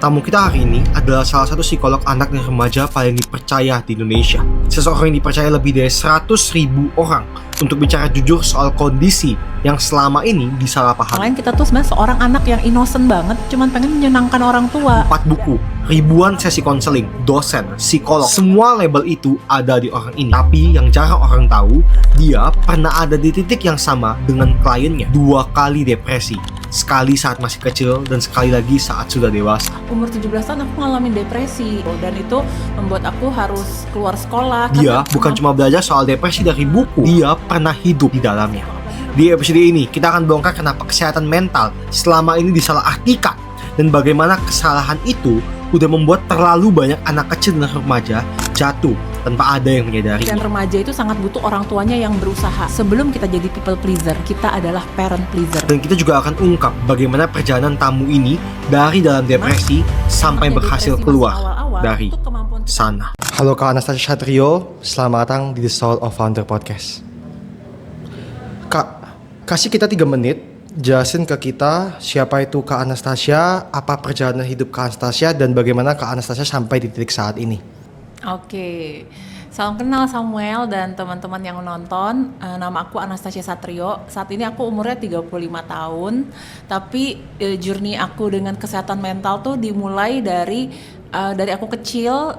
Tamu kita hari ini adalah salah satu psikolog anak dan remaja paling dipercaya di Indonesia. Seseorang yang dipercaya lebih dari 100.000 orang untuk bicara jujur soal kondisi yang selama ini disalahpahami. Selain kita tuh sebenarnya seorang anak yang innocent banget, cuman pengen menyenangkan orang tua. 4 buku, ribuan sesi konseling, dosen, psikolog, semua label itu ada di orang ini. Tapi yang jarang orang tahu, dia pernah ada di titik yang sama dengan kliennya. 2 kali depresi, sekali saat masih kecil dan sekali lagi saat sudah dewasa. Umur 17 tahun aku ngalamin depresi, dan itu membuat aku harus keluar sekolah. Dia bukan cuma belajar soal depresi dari buku, dia pernah hidup di dalamnya. Di episode ini, kita akan bongkar kenapa kesehatan mental selama ini disalahartikan dan bagaimana kesalahan itu udah membuat terlalu banyak anak kecil dan remaja jatuh tanpa ada yang menyadari. Dan remaja itu sangat butuh orang tuanya yang berusaha. Sebelum kita jadi people pleaser, kita adalah parent pleaser. Dan kita juga akan ungkap bagaimana perjalanan tamu ini dari dalam depresi sampai berhasil keluar dari sana. Halo Kak Anastasia Satrio, selamat datang di The Soul of Founder Podcast. Kak, kasih kita 3 menit, jelasin ke kita siapa itu Kak Anastasia, apa perjalanan hidup Kak Anastasia, dan bagaimana Kak Anastasia sampai di titik saat ini. Oke, salam kenal Samuel dan teman-teman yang menonton. Nama aku Anastasia Satrio. Saat ini aku umurnya 35 tahun. Tapi journey aku dengan kesehatan mental tuh dimulai dari aku kecil.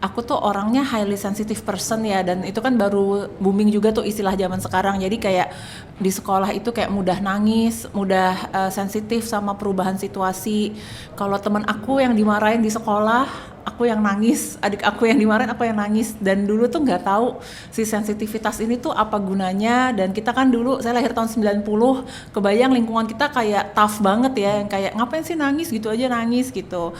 Aku tuh orangnya highly sensitive person ya, dan itu kan baru booming juga tuh istilah zaman sekarang. Jadi kayak di sekolah itu kayak mudah nangis, mudah sensitif sama perubahan situasi. Kalau teman aku yang dimarahin di sekolah, aku yang nangis, adik aku yang dimarahin, aku yang nangis. Dan dulu tuh nggak tahu si sensitivitas ini tuh apa gunanya. Dan kita kan dulu, saya lahir tahun 90, kebayang lingkungan kita kayak tough banget ya, yang kayak ngapain sih nangis, gitu aja nangis gitu.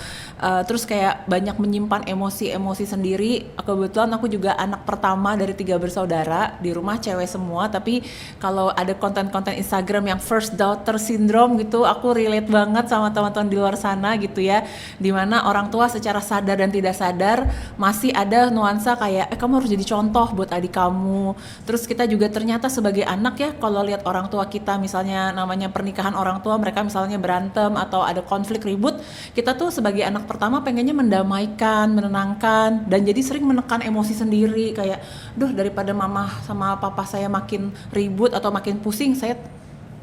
Terus kayak banyak menyimpan emosi-emosi sendiri. Kebetulan aku juga anak pertama dari 3 bersaudara, di rumah cewek semua. Tapi kalau ada konten-konten Instagram yang first daughter syndrome gitu, aku relate banget sama teman-teman di luar sana gitu ya, dimana orang tua secara sadar dan tidak sadar masih ada nuansa kayak kamu harus jadi contoh buat adik kamu. Terus kita juga ternyata sebagai anak ya, kalau lihat orang tua kita, misalnya namanya pernikahan orang tua, mereka misalnya berantem atau ada konflik ribut, kita tuh sebagai anak pertama pengennya mendamaikan, menenangkan, dan jadi sering menekan emosi sendiri kayak daripada mama sama papa saya makin ribut atau makin pusing, saya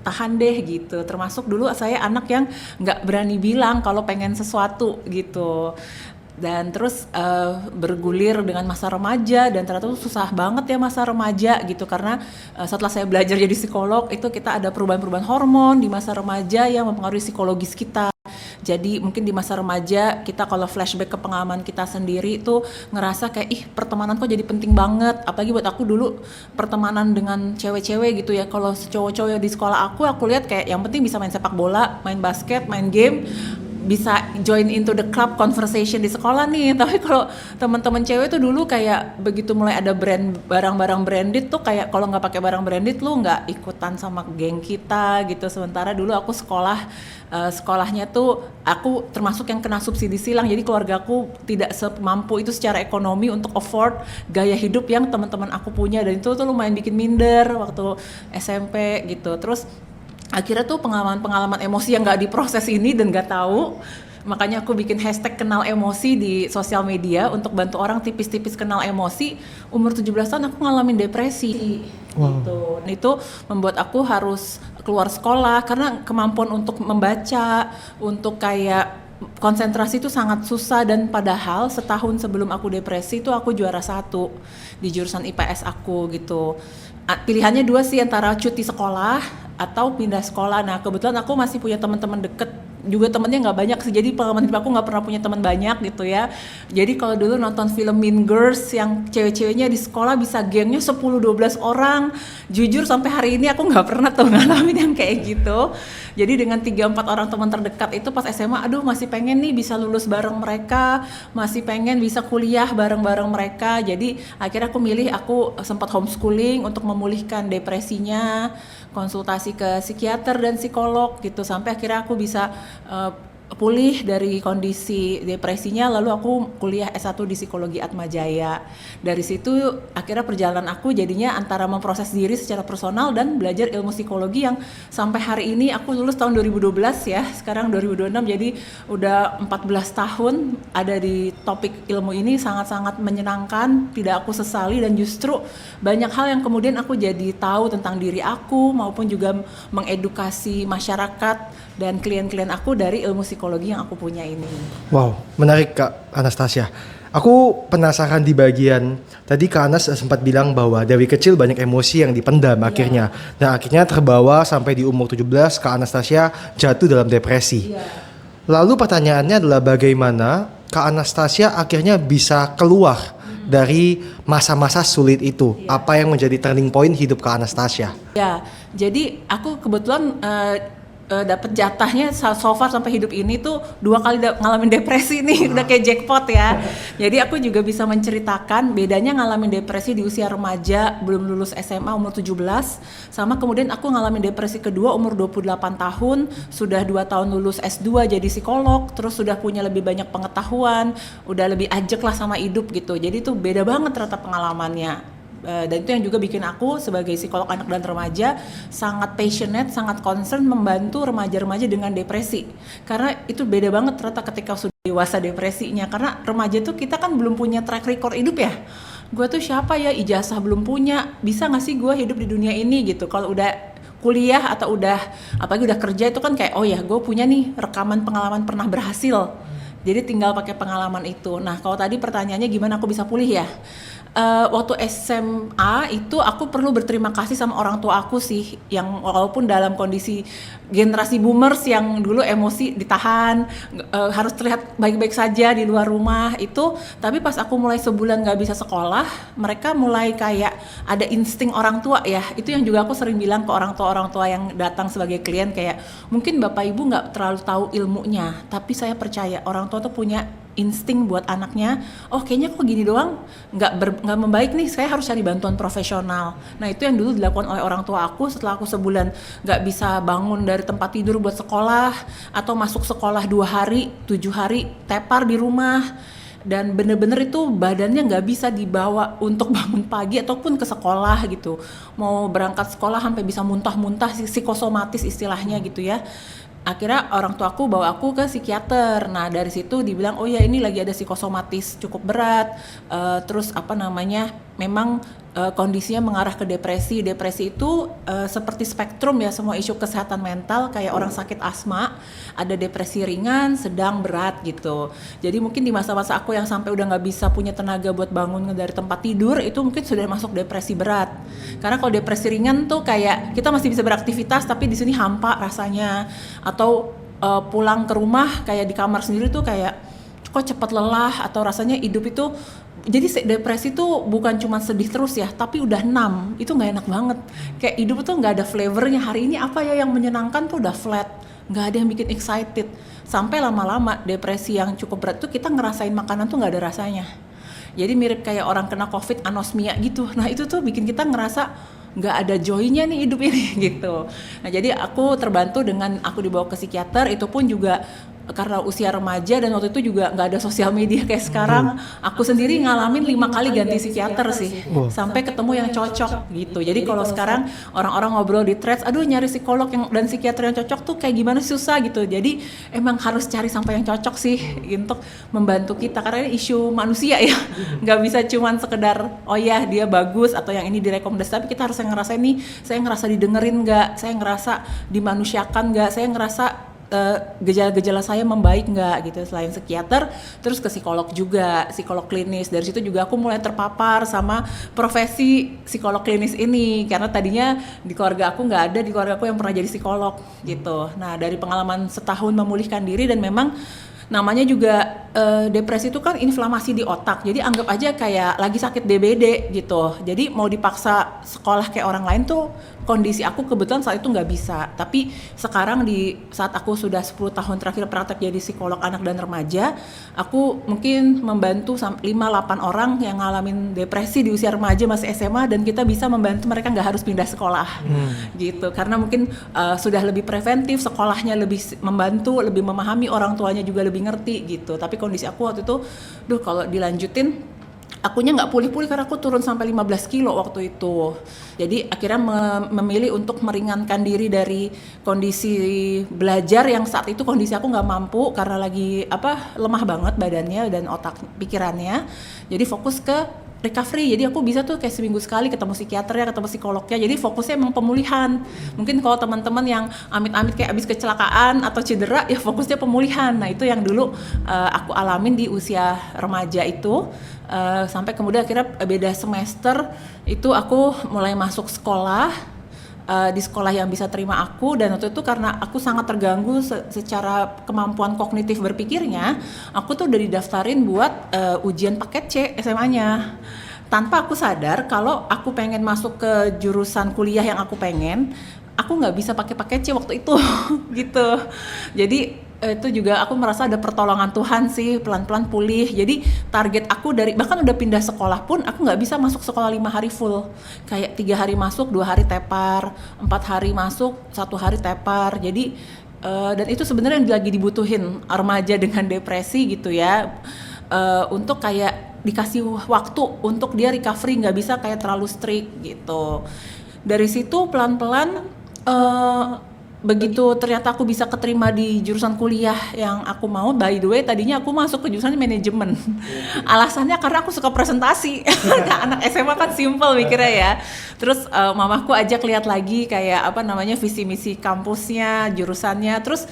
tahan deh gitu. Termasuk dulu saya anak yang nggak berani bilang kalau pengen sesuatu gitu. Dan terus bergulir dengan masa remaja, dan ternyata tuh susah banget ya masa remaja gitu, karena setelah saya belajar jadi psikolog itu kita ada perubahan-perubahan hormon di masa remaja yang mempengaruhi psikologis kita. Jadi mungkin di masa remaja kita kalau flashback ke pengalaman kita sendiri tuh ngerasa kayak pertemanan kok jadi penting banget. Apalagi buat aku dulu pertemanan dengan cewek-cewek gitu ya. Kalau cowok-cowok di sekolah aku lihat kayak yang penting bisa main sepak bola, main basket, main game, bisa join into the club conversation di sekolah nih. Tapi kalau teman-teman cewek tuh dulu kayak begitu mulai ada brand barang-barang branded tuh kayak kalau nggak pakai barang branded lu nggak ikutan sama geng kita gitu. Sementara dulu aku sekolahnya tuh aku termasuk yang kena subsidi silang, jadi keluargaku tidak semampu itu secara ekonomi untuk afford gaya hidup yang teman-teman aku punya, dan itu tuh lumayan bikin minder waktu SMP gitu. Terus akhirnya tuh pengalaman emosi yang nggak diproses ini dan nggak tahu, makanya aku bikin hashtag kenal emosi di sosial media untuk bantu orang tipis-tipis kenal emosi. Umur 17 tahun aku ngalamin depresi. Wow. Gitu. Dan itu membuat aku harus keluar sekolah karena kemampuan untuk membaca, untuk kayak konsentrasi itu sangat susah. Dan padahal setahun sebelum aku depresi itu aku juara 1 di jurusan IPS aku gitu. Pilihannya 2 sih, antara cuti sekolah atau pindah sekolah. Nah kebetulan aku masih punya teman-teman deket, juga temennya nggak banyak sih, jadi pengalaman hidup aku nggak pernah punya teman banyak gitu ya. Jadi kalau dulu nonton film Mean Girls yang cewek-ceweknya di sekolah bisa gengnya 10-12 orang, jujur sampai hari ini aku nggak pernah tuh ngalamin yang kayak gitu. Jadi dengan 3-4 orang teman terdekat itu pas SMA, masih pengen nih bisa lulus bareng mereka, masih pengen bisa kuliah bareng-bareng mereka. Jadi akhirnya aku sempat homeschooling untuk memulihkan depresinya, konsultasi ke psikiater dan psikolog gitu, sampai akhirnya aku bisa pulih dari kondisi depresinya, lalu aku kuliah S1 di psikologi Atmajaya. Dari situ akhirnya perjalanan aku jadinya antara memproses diri secara personal dan belajar ilmu psikologi yang sampai hari ini aku lulus tahun 2012 ya, sekarang 2026, jadi udah 14 tahun ada di topik ilmu ini. Sangat-sangat menyenangkan, tidak aku sesali, dan justru banyak hal yang kemudian aku jadi tahu tentang diri aku maupun juga mengedukasi masyarakat dan klien-klien aku dari ilmu psikologi yang aku punya ini. Wow, menarik Kak Anastasia. Aku penasaran di bagian tadi Kak Anas sempat bilang bahwa dari kecil banyak emosi yang dipendam akhirnya. Dan akhirnya terbawa sampai di umur 17 Kak Anastasia jatuh dalam depresi. Lalu pertanyaannya adalah bagaimana Kak Anastasia akhirnya bisa keluar dari masa-masa sulit itu? Apa yang menjadi turning point hidup Kak Anastasia? Ya, jadi aku kebetulan dapat jatahnya so far sampai hidup ini tuh 2 kali ngalamin depresi nih. Udah kayak jackpot ya. Jadi aku juga bisa menceritakan bedanya ngalamin depresi di usia remaja belum lulus SMA umur 17 sama kemudian aku ngalamin depresi kedua umur 28 tahun, sudah 2 tahun lulus S2 jadi psikolog, terus sudah punya lebih banyak pengetahuan, udah lebih ajek lah sama hidup gitu. Jadi tuh beda banget ternyata pengalamannya. Dan itu yang juga bikin aku sebagai psikolog anak dan remaja sangat passionate, sangat concern membantu remaja-remaja dengan depresi. Karena itu beda banget ternyata ketika sudah dewasa depresinya. Karena remaja tuh kita kan belum punya track record hidup ya. Gue tuh siapa ya, ijazah belum punya, bisa gak sih gue hidup di dunia ini gitu. Kalau udah kuliah atau udah apalagi udah kerja itu kan kayak oh ya gue punya nih rekaman pengalaman pernah berhasil. Jadi tinggal pakai pengalaman itu. Nah kalau tadi pertanyaannya gimana aku bisa pulih ya? Waktu SMA itu aku perlu berterima kasih sama orang tua aku sih, yang walaupun dalam kondisi generasi boomers yang dulu emosi ditahan, harus terlihat baik-baik saja di luar rumah itu, tapi pas aku mulai sebulan gak bisa sekolah, mereka mulai kayak ada insting orang tua ya. Itu yang juga aku sering bilang ke orang tua yang datang sebagai klien, kayak mungkin bapak ibu gak terlalu tahu ilmunya, tapi saya percaya orang tua tuh punya insting buat anaknya. Oh kayaknya kok gini doang nggak membaik nih, saya harus cari bantuan profesional. Nah itu yang dulu dilakukan oleh orang tua aku. Setelah aku sebulan nggak bisa bangun dari tempat tidur buat sekolah, atau masuk sekolah 2 hari 7 hari tepar di rumah, dan bener-bener itu badannya nggak bisa dibawa untuk bangun pagi ataupun ke sekolah gitu. Mau berangkat sekolah sampai bisa muntah-muntah, psikosomatis istilahnya gitu ya. Akhirnya orang tua aku bawa aku ke psikiater. Nah dari situ dibilang oh ya ini lagi ada psikosomatis cukup berat, terus memang kondisinya mengarah ke depresi. Depresi itu seperti spektrum ya, semua isu kesehatan mental kayak orang sakit asma, ada depresi ringan, sedang, berat gitu. Jadi mungkin di masa-masa aku yang sampai udah nggak bisa punya tenaga buat bangun dari tempat tidur, itu mungkin sudah masuk depresi berat. Karena kalau depresi ringan tuh kayak kita masih bisa beraktivitas tapi di sini hampa rasanya, atau pulang ke rumah kayak di kamar sendiri tuh kayak kok cepat lelah, atau rasanya hidup itu. Jadi depresi tuh bukan cuma sedih terus ya, tapi udah numb, itu nggak enak banget. Kayak hidup tuh nggak ada flavornya, hari ini apa ya yang menyenangkan tuh udah flat, nggak ada yang bikin excited. Sampai lama-lama depresi yang cukup berat tuh kita ngerasain makanan tuh nggak ada rasanya. Jadi mirip kayak orang kena COVID, anosmia gitu. Nah itu tuh bikin kita ngerasa nggak ada joy-nya nih hidup ini gitu. Nah jadi aku terbantu dengan aku dibawa ke psikiater, itu pun juga karena usia remaja dan waktu itu juga nggak ada sosial media kayak sekarang. Aku sendiri ngalamin 5 kali ganti psikiater sih, sampai ketemu yang cocok gitu. Jadi kalau sekarang orang-orang ngobrol di threads, aduh nyari psikolog dan psikiater yang cocok tuh kayak gimana, susah gitu. Jadi emang harus cari sampai yang cocok sih untuk membantu kita, karena ini isu manusia ya, nggak bisa cuman sekedar oh ya dia bagus atau yang ini direkomendasi, tapi kita harus ngerasain nih, saya ngerasa didengerin nggak, saya ngerasa dimanusiakan nggak, saya ngerasa gejala-gejala saya membaik nggak gitu. Selain psikiater, terus ke psikolog juga, psikolog klinis. Dari situ juga aku mulai terpapar sama profesi psikolog klinis ini, karena tadinya di keluarga aku nggak ada, di keluarga aku yang pernah jadi psikolog gitu. Nah dari pengalaman setahun memulihkan diri, dan memang namanya juga depresi itu kan inflamasi di otak, jadi anggap aja kayak lagi sakit DBD gitu. Jadi mau dipaksa sekolah kayak orang lain tuh kondisi aku kebetulan saat itu nggak bisa. Tapi sekarang di saat aku sudah 10 tahun terakhir praktek jadi psikolog anak dan remaja, aku mungkin membantu 5-8 orang yang ngalamin depresi di usia remaja masih SMA, dan kita bisa membantu mereka nggak harus pindah sekolah gitu. Karena mungkin sudah lebih preventif, sekolahnya lebih membantu, lebih memahami, orang tuanya juga lebih ngerti gitu. Tapi kondisi aku waktu itu, kalau dilanjutin akunya nggak pulih-pulih karena aku turun sampai 15 kilo waktu itu. Jadi akhirnya memilih untuk meringankan diri dari kondisi belajar yang saat itu kondisi aku nggak mampu karena lagi lemah banget badannya dan otak pikirannya. Jadi fokus ke recovery. Jadi aku bisa tuh kayak seminggu sekali ketemu psikiaternya, ketemu psikolognya. Jadi fokusnya emang pemulihan. Mungkin kalau teman-teman yang amit-amit kayak abis kecelakaan atau cedera, ya fokusnya pemulihan. Nah itu yang dulu aku alamin di usia remaja itu. Sampai kemudian akhirnya beda semester itu aku mulai masuk sekolah, di sekolah yang bisa terima aku, dan waktu itu karena aku sangat terganggu secara kemampuan kognitif berpikirnya, aku tuh udah didaftarin buat ujian paket C SMA-nya. Tanpa aku sadar kalau aku pengen masuk ke jurusan kuliah yang aku pengen, aku nggak bisa pakai paket C waktu itu gitu. Jadi itu juga aku merasa ada pertolongan Tuhan sih, pelan-pelan pulih. Jadi target aku dari bahkan udah pindah sekolah pun aku nggak bisa masuk sekolah 5 hari full. Kayak 3 hari masuk, 2 hari tepar, 4 hari masuk, 1 hari tepar. Jadi dan itu sebenarnya lagi dibutuhin remaja dengan depresi gitu ya, untuk kayak dikasih waktu untuk dia recovery, nggak bisa kayak terlalu strict gitu. Dari situ pelan-pelan begitu ternyata aku bisa keterima di jurusan kuliah yang aku mau. By the way, tadinya aku masuk ke jurusan manajemen. Alasannya karena aku suka presentasi. Anak SMA kan simple mikirnya ya. Terus mamaku ajak lihat lagi kayak visi misi kampusnya, jurusannya. Terus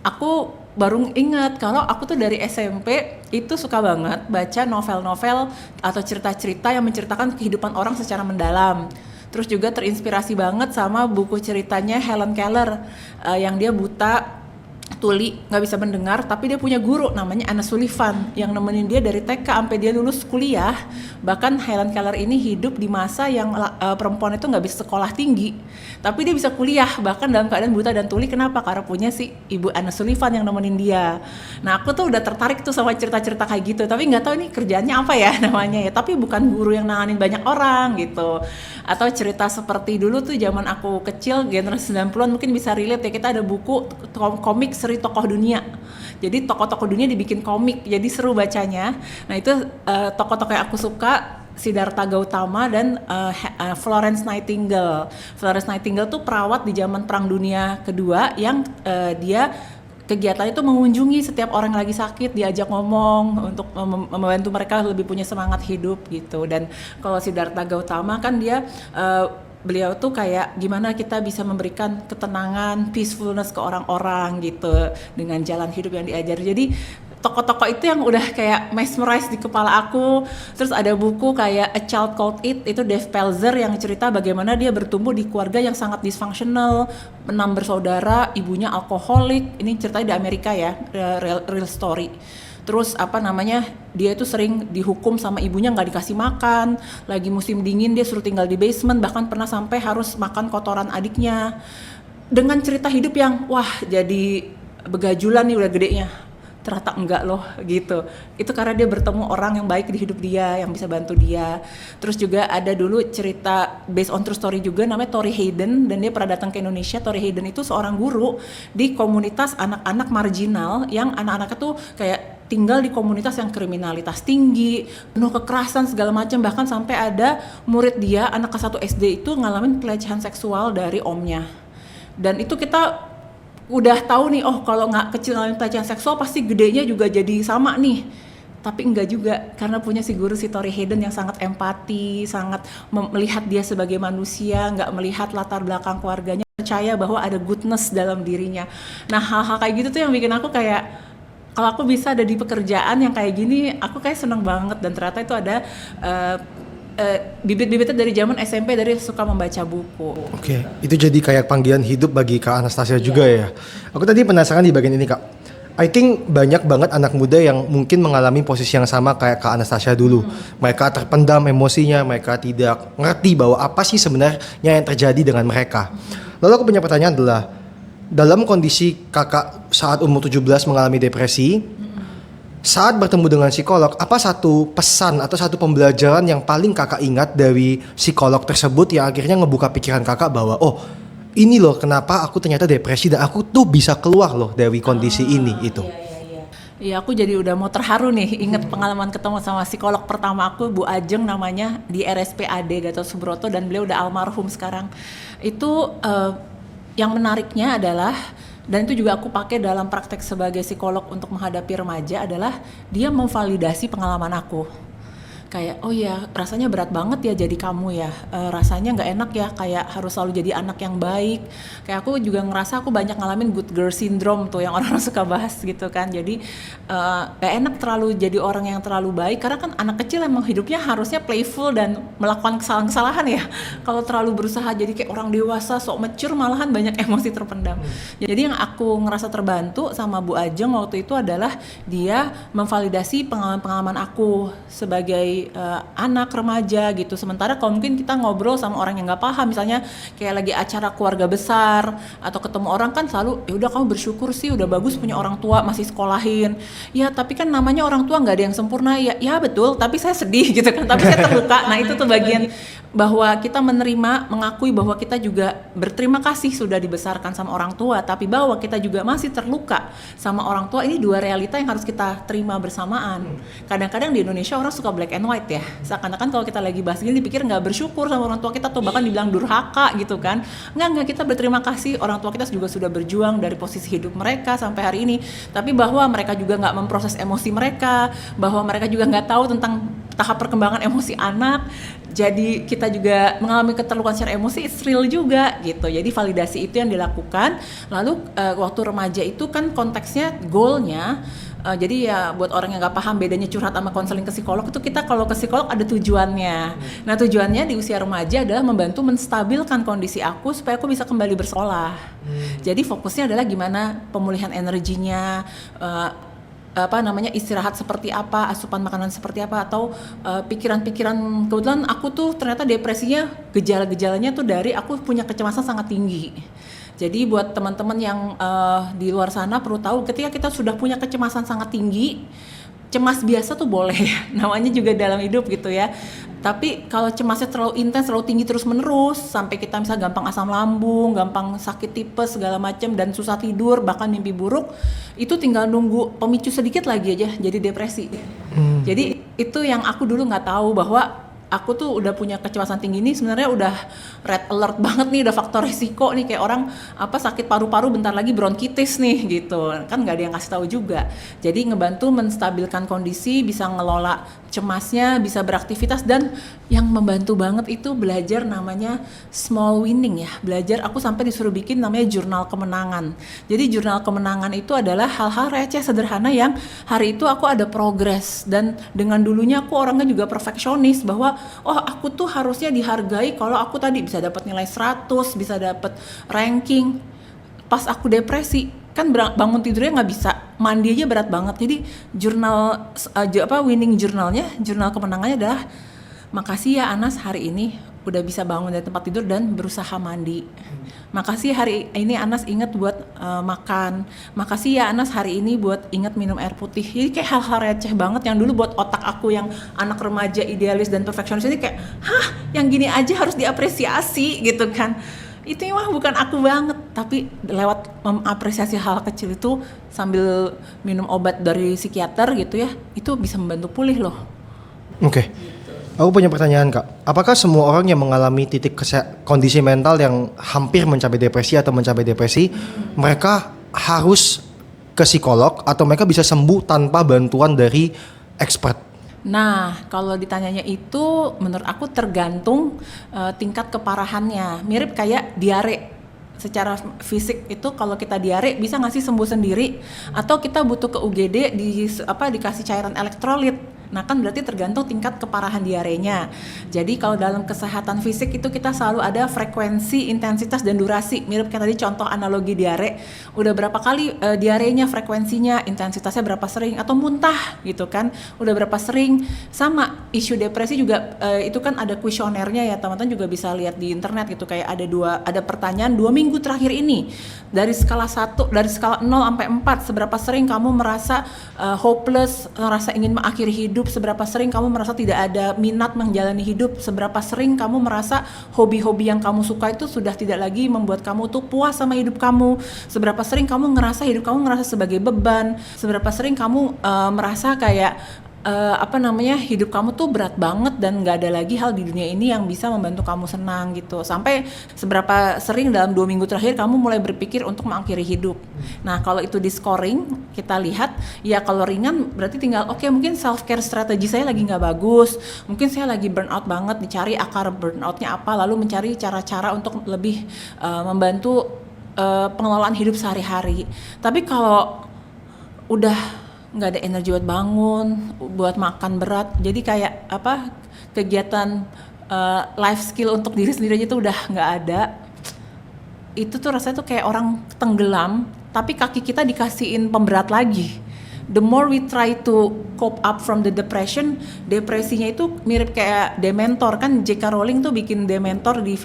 aku baru ingat kalau aku tuh dari SMP itu suka banget baca novel-novel atau cerita-cerita yang menceritakan kehidupan orang secara mendalam. Terus juga terinspirasi banget sama buku ceritanya Helen Keller, yang dia buta, tuli, nggak bisa mendengar, tapi dia punya guru namanya Anna Sullivan yang nemenin dia dari TK sampai dia lulus kuliah. Bahkan Helen Keller ini hidup di masa yang perempuan itu nggak bisa sekolah tinggi, tapi dia bisa kuliah bahkan dalam keadaan buta dan tuli. Kenapa? Karena punya si ibu Anna Sullivan yang nemenin dia. Nah aku tuh udah tertarik tuh sama cerita-cerita kayak gitu, tapi nggak tahu ini kerjaannya apa ya namanya ya. Tapi bukan guru yang nanganin banyak orang gitu. Atau cerita seperti dulu tuh zaman aku kecil, generasi 90-an mungkin bisa relate ya, kita ada buku komik seri tokoh dunia. Jadi tokoh-tokoh dunia dibikin komik, jadi seru bacanya. Nah itu tokoh-tokoh yang aku suka, Siddhartha Gautama dan Florence Nightingale. Florence Nightingale tuh perawat di zaman Perang Dunia Kedua yang dia kegiatannya itu mengunjungi setiap orang yang lagi sakit, diajak ngomong untuk membantu mereka lebih punya semangat hidup gitu. Dan kalau Siddhartha Gautama kan dia beliau tuh kayak gimana kita bisa memberikan ketenangan, peacefulness ke orang-orang gitu dengan jalan hidup yang diajar. Jadi tokoh-tokoh itu yang udah kayak mesmerize di kepala aku. Terus ada buku kayak A Child Called It, itu Dave Pelzer yang cerita bagaimana dia bertumbuh di keluarga yang sangat dysfunctional, 6 bersaudara, ibunya alkoholik. Ini ceritanya di Amerika ya, real story. Terus dia itu sering dihukum sama ibunya, nggak dikasih makan, lagi musim dingin dia suruh tinggal di basement, bahkan pernah sampai harus makan kotoran adiknya. Dengan cerita hidup yang wah jadi begajulan nih udah gedenya, ternyata enggak loh gitu. Itu karena dia bertemu orang yang baik di hidup dia, yang bisa bantu dia. Terus juga ada dulu cerita based on true story juga, namanya Tori Hayden, dan dia pernah datang ke Indonesia. Tori Hayden itu seorang guru di komunitas anak-anak marginal yang anak-anaknya tuh kayak tinggal di komunitas yang kriminalitas tinggi, penuh kekerasan segala macam. Bahkan sampai ada murid dia, anak kelas 1 SD itu ngalamin pelecehan seksual dari omnya. Dan itu kita udah tahu nih, oh kalau nggak kecil ngalamin pelecehan seksual pasti gedenya juga jadi sama nih. Tapi enggak juga, karena punya si guru, si Tori Hayden yang sangat empati, sangat melihat dia sebagai manusia, nggak melihat latar belakang keluarganya, percaya bahwa ada goodness dalam dirinya. Nah hal-hal kayak gitu tuh yang bikin aku kayak, kalau aku bisa ada di pekerjaan yang kayak gini, aku kayak seneng banget. Dan ternyata itu ada bibit-bibitnya dari zaman SMP, dari suka membaca buku. Oke, itu jadi kayak panggilan hidup bagi Kak Anastasia juga ya. Aku tadi penasaran di bagian ini Kak. I think banyak banget anak muda yang mungkin mengalami posisi yang sama kayak Kak Anastasia dulu. Mereka terpendam emosinya, mereka tidak ngerti bahwa apa sih sebenarnya yang terjadi dengan mereka. Lalu aku punya pertanyaan adalah, dalam kondisi kakak saat umur 17 mengalami depresi, saat bertemu dengan psikolog, apa satu pesan atau satu pembelajaran yang paling kakak ingat dari psikolog tersebut yang akhirnya ngebuka pikiran kakak bahwa oh ini loh kenapa aku ternyata depresi dan aku tuh bisa keluar loh dari kondisi ini itu. Iya, aku jadi udah mau terharu nih inget pengalaman ketemu sama psikolog pertama aku, Bu Ajeng namanya, di RSPAD Gatot Subroto, dan beliau udah almarhum sekarang. Itu yang menariknya adalah, dan itu juga aku pakai dalam praktek sebagai psikolog untuk menghadapi remaja, adalah dia memvalidasi pengalaman aku. Kayak, oh ya rasanya berat banget ya jadi kamu ya, rasanya nggak enak ya kayak harus selalu jadi anak yang baik. Kayak aku juga ngerasa aku banyak ngalamin good girl syndrome tuh yang orang suka bahas gitu kan. Jadi gak enak terlalu jadi orang yang terlalu baik, karena kan anak kecil emang hidupnya harusnya playful dan melakukan kesalahan-kesalahan ya. Kalau terlalu berusaha jadi kayak orang dewasa sok mature, malahan banyak emosi terpendam. Jadi yang aku ngerasa terbantu sama Bu Ajeng waktu itu adalah dia memvalidasi pengalaman-pengalaman aku sebagai anak remaja gitu. Sementara kalau mungkin kita ngobrol sama orang yang nggak paham, misalnya kayak lagi acara keluarga besar atau ketemu orang kan selalu ya udah kamu bersyukur sih udah bagus punya orang tua masih sekolahin. Ya tapi kan namanya orang tua nggak ada yang sempurna ya. Ya betul, tapi saya sedih gitu kan. Tapi saya terluka. Nah itu tuh bagian bahwa kita menerima, mengakui bahwa kita juga berterima kasih sudah dibesarkan sama orang tua, tapi bahwa kita juga masih terluka sama orang tua. Ini dua realita yang harus kita terima bersamaan. Kadang-kadang di Indonesia orang suka black and white ya, seakan-akan kalau kita lagi bahas gini dipikir nggak bersyukur sama orang tua kita tuh, bahkan dibilang durhaka gitu kan. Nggak, kita berterima kasih orang tua kita juga sudah berjuang dari posisi hidup mereka sampai hari ini, tapi bahwa mereka juga nggak memproses emosi mereka, bahwa mereka juga nggak tahu tentang tahap perkembangan emosi anak. Jadi kita juga mengalami keterlukaan secara emosi, it's real juga gitu. Jadi validasi itu yang dilakukan. Lalu waktu remaja itu kan konteksnya, goalnya, jadi ya buat orang yang nggak paham bedanya curhat sama konseling ke psikolog, itu kita kalau ke psikolog ada tujuannya. Nah tujuannya di usia remaja adalah membantu menstabilkan kondisi aku supaya aku bisa kembali bersekolah. Jadi fokusnya adalah gimana pemulihan energinya, istirahat seperti apa, asupan makanan seperti apa, atau pikiran-pikiran. Kebetulan aku tuh ternyata depresinya gejala-gejalanya tuh dari aku punya kecemasan sangat tinggi. Jadi buat teman-teman yang di luar sana perlu tahu, ketika kita sudah punya kecemasan sangat tinggi, cemas biasa tuh boleh, namanya juga dalam hidup gitu ya. Tapi kalau cemasnya terlalu intens, terlalu tinggi terus-menerus, sampai kita misalnya gampang asam lambung, gampang sakit tipes segala macam, dan susah tidur, bahkan mimpi buruk, itu tinggal nunggu pemicu sedikit lagi aja jadi depresi. Jadi itu yang aku dulu nggak tahu, bahwa aku tuh udah punya kecemasan tinggi nih sebenarnya udah red alert banget nih, udah faktor risiko nih, kayak orang sakit paru-paru bentar lagi bronkitis nih gitu kan, nggak ada yang kasih tahu juga. Jadi ngebantu menstabilkan kondisi, bisa ngelola cemasnya, bisa beraktivitas, dan yang membantu banget itu belajar namanya small winning ya. Belajar, aku sampai disuruh bikin namanya jurnal kemenangan. Jadi jurnal kemenangan itu adalah hal-hal receh sederhana yang hari itu aku ada progres, dan dengan dulunya aku orangnya juga perfeksionis, bahwa oh aku tuh harusnya dihargai kalau aku tadi bisa dapat nilai 100, bisa dapat ranking. Pas aku depresi kan bangun tidurnya nggak bisa, mandi aja berat banget. Jadi jurnal winning journalnya, jurnal kemenangannya adalah makasih ya Anas hari ini udah bisa bangun dari tempat tidur dan berusaha mandi. Makasih hari ini Anas inget buat makan. Makasih ya Anas hari ini buat inget minum air putih. Jadi kayak hal-hal receh banget yang dulu buat otak aku yang anak remaja idealis dan perfeksionis ini kayak, hah yang gini aja harus diapresiasi gitu kan. Itu mah bukan aku banget, tapi lewat mengapresiasi hal kecil itu sambil minum obat dari psikiater gitu ya, itu bisa membantu pulih loh. Oke. Aku punya pertanyaan Kak, apakah semua orang yang mengalami titik kondisi mental yang hampir mencapai depresi atau mencapai depresi, mereka harus ke psikolog atau mereka bisa sembuh tanpa bantuan dari expert? Nah, kalau ditanyanya itu menurut aku tergantung tingkat keparahannya. Mirip kayak diare. Secara fisik itu kalau kita diare bisa nggak sih sembuh sendiri, atau kita butuh ke UGD dikasih cairan elektrolit. Nah kan berarti tergantung tingkat keparahan diarenya. Jadi kalau dalam kesehatan fisik itu kita selalu ada frekuensi, intensitas, dan durasi. Mirip kayak tadi contoh analogi diare. Udah berapa kali diarenya, frekuensinya, intensitasnya berapa sering, atau muntah gitu kan. Udah berapa sering. Sama isu depresi juga itu kan ada kuesionernya ya, teman-teman juga bisa lihat di internet gitu. Kayak ada pertanyaan 2 minggu terakhir ini. Dari skala 0 sampai 4, seberapa sering kamu merasa hopeless, merasa ingin mengakhiri hidup, seberapa sering kamu merasa tidak ada minat menjalani hidup, seberapa sering kamu merasa hobi-hobi yang kamu suka itu sudah tidak lagi membuat kamu tuh puas sama hidup kamu, seberapa sering kamu ngerasa hidup kamu ngerasa sebagai beban, seberapa sering kamu merasa kayak hidup kamu tuh berat banget dan nggak ada lagi hal di dunia ini yang bisa membantu kamu senang gitu. Sampai seberapa sering dalam 2 minggu terakhir kamu mulai berpikir untuk mengakhiri hidup. Nah kalau itu di scoring kita lihat ya, kalau ringan berarti tinggal oke, mungkin self care strategi saya lagi nggak bagus, mungkin saya lagi burnout banget, dicari akar burnoutnya apa, lalu mencari cara-cara untuk lebih membantu pengelolaan hidup sehari-hari. Tapi kalau udah nggak ada energi buat bangun, buat makan berat, jadi kayak kegiatan life skill untuk diri sendiri aja tuh udah nggak ada. Itu tuh rasanya tuh kayak orang tenggelam tapi kaki kita dikasihin pemberat lagi. The more we try to cope up from the depression, depresinya itu mirip kayak Dementor. Kan J.K. Rowling tuh bikin Dementor di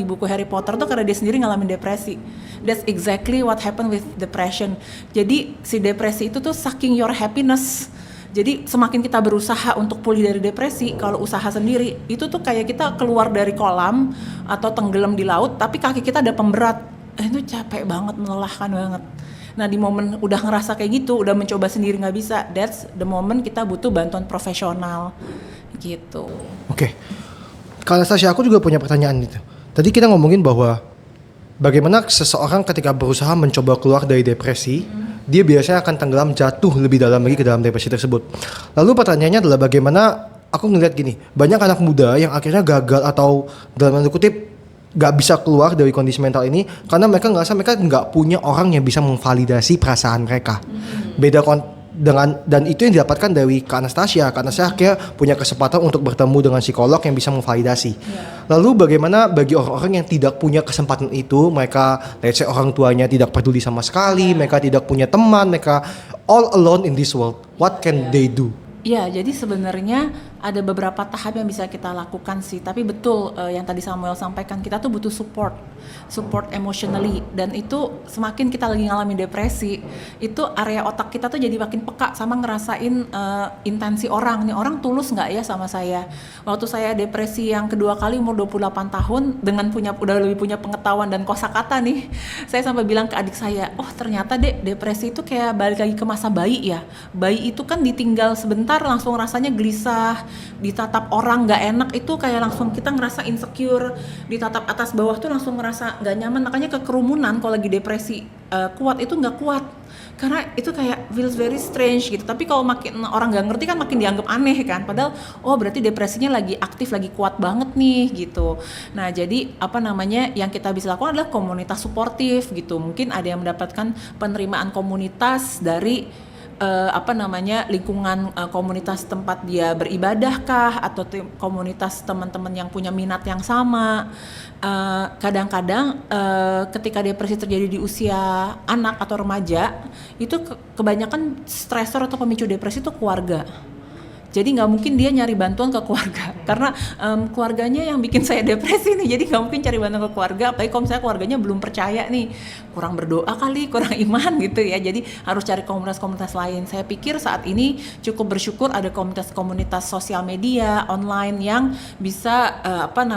buku Harry Potter tuh karena dia sendiri ngalamin depresi. That's exactly what happened with depression. Jadi si depresi itu tuh sucking your happiness. Jadi semakin kita berusaha untuk pulih dari depresi, kalau usaha sendiri itu tuh kayak kita keluar dari kolam atau tenggelam di laut tapi kaki kita ada pemberat. Itu capek banget, melelahkan banget. Nah di momen udah ngerasa kayak gitu, udah mencoba sendiri nggak bisa, that's the moment kita butuh bantuan profesional gitu. Oke. Kak Anastasia, aku juga punya pertanyaan itu. Tadi kita ngomongin bahwa bagaimana seseorang ketika berusaha mencoba keluar dari depresi, dia biasanya akan tenggelam, jatuh lebih dalam lagi ke dalam depresi tersebut. Lalu pertanyaannya adalah bagaimana, aku ngeliat gini, banyak anak muda yang akhirnya gagal atau dalam tanda kutip gak bisa keluar dari kondisi mental ini karena mereka nggak punya orang yang bisa memvalidasi perasaan mereka. Beda dan itu yang didapatkan dari Kak Anastasia. Kak Anastasia akhirnya punya kesempatan untuk bertemu dengan psikolog yang bisa memvalidasi. Lalu bagaimana bagi orang-orang yang tidak punya kesempatan itu, mereka let's say orang tuanya tidak peduli sama sekali, mereka tidak punya teman, mereka all alone in this world, what can they do? Ya, jadi sebenarnya ada beberapa tahap yang bisa kita lakukan sih. Tapi betul yang tadi Samuel sampaikan, kita tuh butuh support emotionally. Dan itu semakin kita lagi ngalamin depresi, itu area otak kita tuh jadi makin peka sama ngerasain intensi orang. Nih orang tulus nggak ya sama saya? Waktu saya depresi yang kedua kali umur 28 tahun dengan udah lebih punya pengetahuan dan kosakata nih, saya sampai bilang ke adik saya, oh ternyata depresi itu kayak balik lagi ke masa bayi ya. Bayi itu kan ditinggal sebentar langsung rasanya gelisah, ditatap orang nggak enak, itu kayak langsung kita ngerasa insecure, ditatap atas bawah tuh langsung ngerasa nggak nyaman. Makanya ke kerumunan kalau lagi depresi kuat itu nggak kuat, karena itu kayak feels very strange gitu. Tapi kalau makin orang nggak ngerti kan makin dianggap aneh kan, padahal oh berarti depresinya lagi aktif, lagi kuat banget nih gitu. Nah jadi yang kita bisa lakukan adalah komunitas suportif gitu. Mungkin ada yang mendapatkan penerimaan komunitas dari lingkungan komunitas tempat dia beribadah kah, atau komunitas teman-teman yang punya minat yang sama. Kadang-kadang ketika depresi terjadi di usia anak atau remaja, itu kebanyakan stresor atau pemicu depresi itu keluarga. Jadi nggak mungkin dia nyari bantuan ke keluarga, karena keluarganya yang bikin saya depresi nih. Jadi nggak mungkin cari bantuan ke keluarga, apalagi kalau misalnya keluarganya belum percaya nih, kurang berdoa kali, kurang iman gitu ya. Jadi harus cari komunitas-komunitas lain. Saya pikir saat ini cukup bersyukur ada komunitas-komunitas sosial media online yang bisa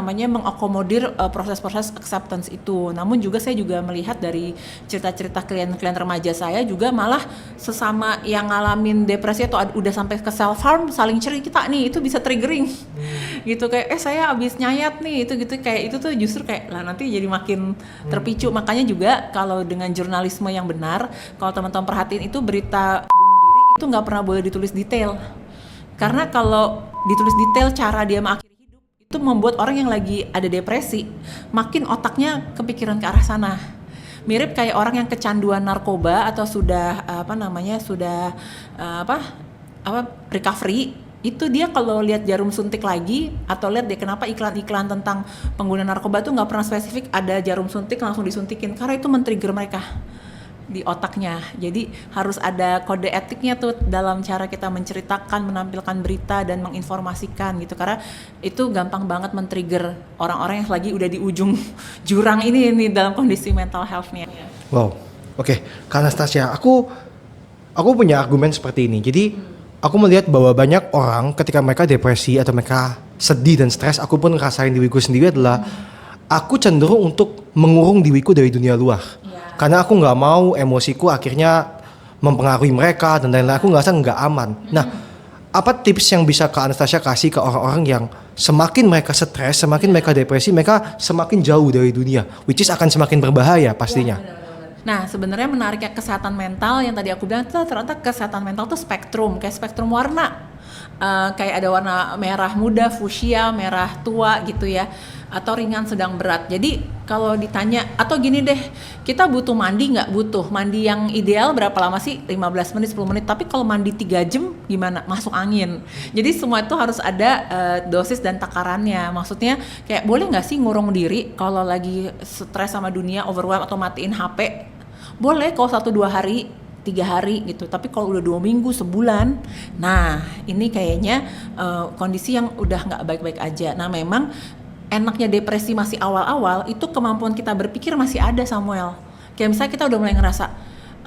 mengakomodir proses-proses acceptance itu. Namun juga saya juga melihat dari cerita-cerita klien-klien remaja saya juga malah sesama yang ngalamin depresi atau udah sampai ke self harm saling cerita nih, itu bisa triggering gitu, kayak saya abis nyayat nih, itu gitu, kayak itu tuh justru kayak lah nanti jadi makin terpicu. Makanya juga kalau dengan jurnalisme yang benar, kalau teman-teman perhatiin itu berita bunuh diri itu nggak pernah boleh ditulis detail, karena kalau ditulis detail cara dia mengakhiri hidup itu membuat orang yang lagi ada depresi makin otaknya kepikiran ke arah sana. Mirip kayak orang yang kecanduan narkoba atau sudah recovery, Itu dia kalau lihat jarum suntik lagi, atau lihat deh kenapa iklan-iklan tentang pengguna narkoba tuh nggak pernah spesifik ada jarum suntik langsung disuntikin, karena itu men-trigger mereka di otaknya. Jadi harus ada kode etiknya tuh dalam cara kita menceritakan, menampilkan berita dan menginformasikan gitu, karena itu gampang banget men-trigger orang-orang yang lagi udah di ujung jurang ini dalam kondisi mental health-nya. Wow, oke. Kak Anastasia, aku punya argumen seperti ini. Jadi aku melihat bahwa banyak orang ketika mereka depresi atau mereka sedih dan stres, aku pun ngerasain diriku sendiri adalah aku cenderung untuk mengurung diriku dari dunia luar. Karena aku nggak mau emosiku akhirnya mempengaruhi mereka dan lain-lain. Aku ngerasa nggak aman. Nah, apa tips yang bisa Kak Anastasia kasih ke orang-orang yang semakin mereka stres, semakin mereka depresi, mereka semakin jauh dari dunia, which is akan semakin berbahaya pastinya. Nah, sebenarnya menariknya kesehatan mental yang tadi aku bilang itu ternyata kesehatan mental tuh spektrum, kayak spektrum warna. Kayak ada warna merah muda, fuchsia, merah tua gitu ya, atau ringan, sedang, berat. Jadi kalau ditanya, atau gini deh, kita butuh mandi nggak? Butuh. Mandi yang ideal berapa lama sih? 15 menit, 10 menit. Tapi kalau mandi 3 jam gimana? Masuk angin. Jadi semua itu harus ada dosis dan takarannya. Maksudnya kayak boleh nggak sih ngurung diri kalau lagi stres sama dunia, overwhelm, atau matiin HP? Boleh kalau 1-2 hari, 3 hari gitu, tapi kalau udah 2 minggu, sebulan, nah ini kayaknya kondisi yang udah nggak baik-baik aja. Nah memang enaknya depresi masih awal-awal itu kemampuan kita berpikir masih ada, Samuel. Kayak misalnya kita udah mulai ngerasa,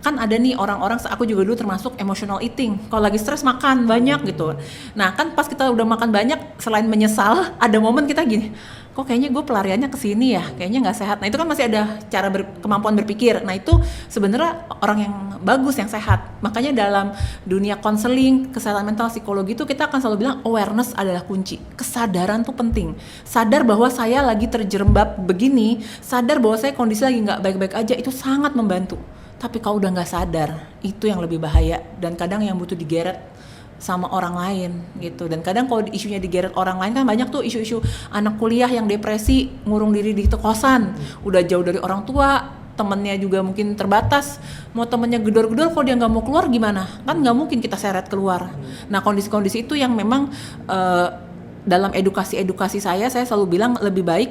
kan ada nih orang-orang, aku juga dulu termasuk emotional eating, kalau lagi stres makan banyak gitu. Nah kan pas kita udah makan banyak, selain menyesal, ada momen kita gini, kok kayaknya gue pelariannya ke sini ya, kayaknya nggak sehat. Nah itu kan masih ada cara kemampuan berpikir. Nah itu sebenarnya orang yang bagus, yang sehat. Makanya dalam dunia konseling, kesehatan mental, psikologi itu kita akan selalu bilang awareness adalah kunci. Kesadaran tuh penting. Sadar bahwa saya lagi terjerembab begini, sadar bahwa saya kondisi lagi nggak baik-baik aja, itu sangat membantu. Tapi kalau udah nggak sadar, itu yang lebih bahaya dan kadang yang butuh digeret sama orang lain gitu. Dan kadang kalau isunya digeret orang lain kan banyak tuh isu-isu anak kuliah yang depresi, ngurung diri di kosan, udah jauh dari orang tua, temennya juga mungkin terbatas, mau temennya gedor-gedor kalau dia nggak mau keluar gimana? Kan nggak mungkin kita seret keluar. Nah kondisi-kondisi itu yang memang dalam edukasi saya selalu bilang lebih baik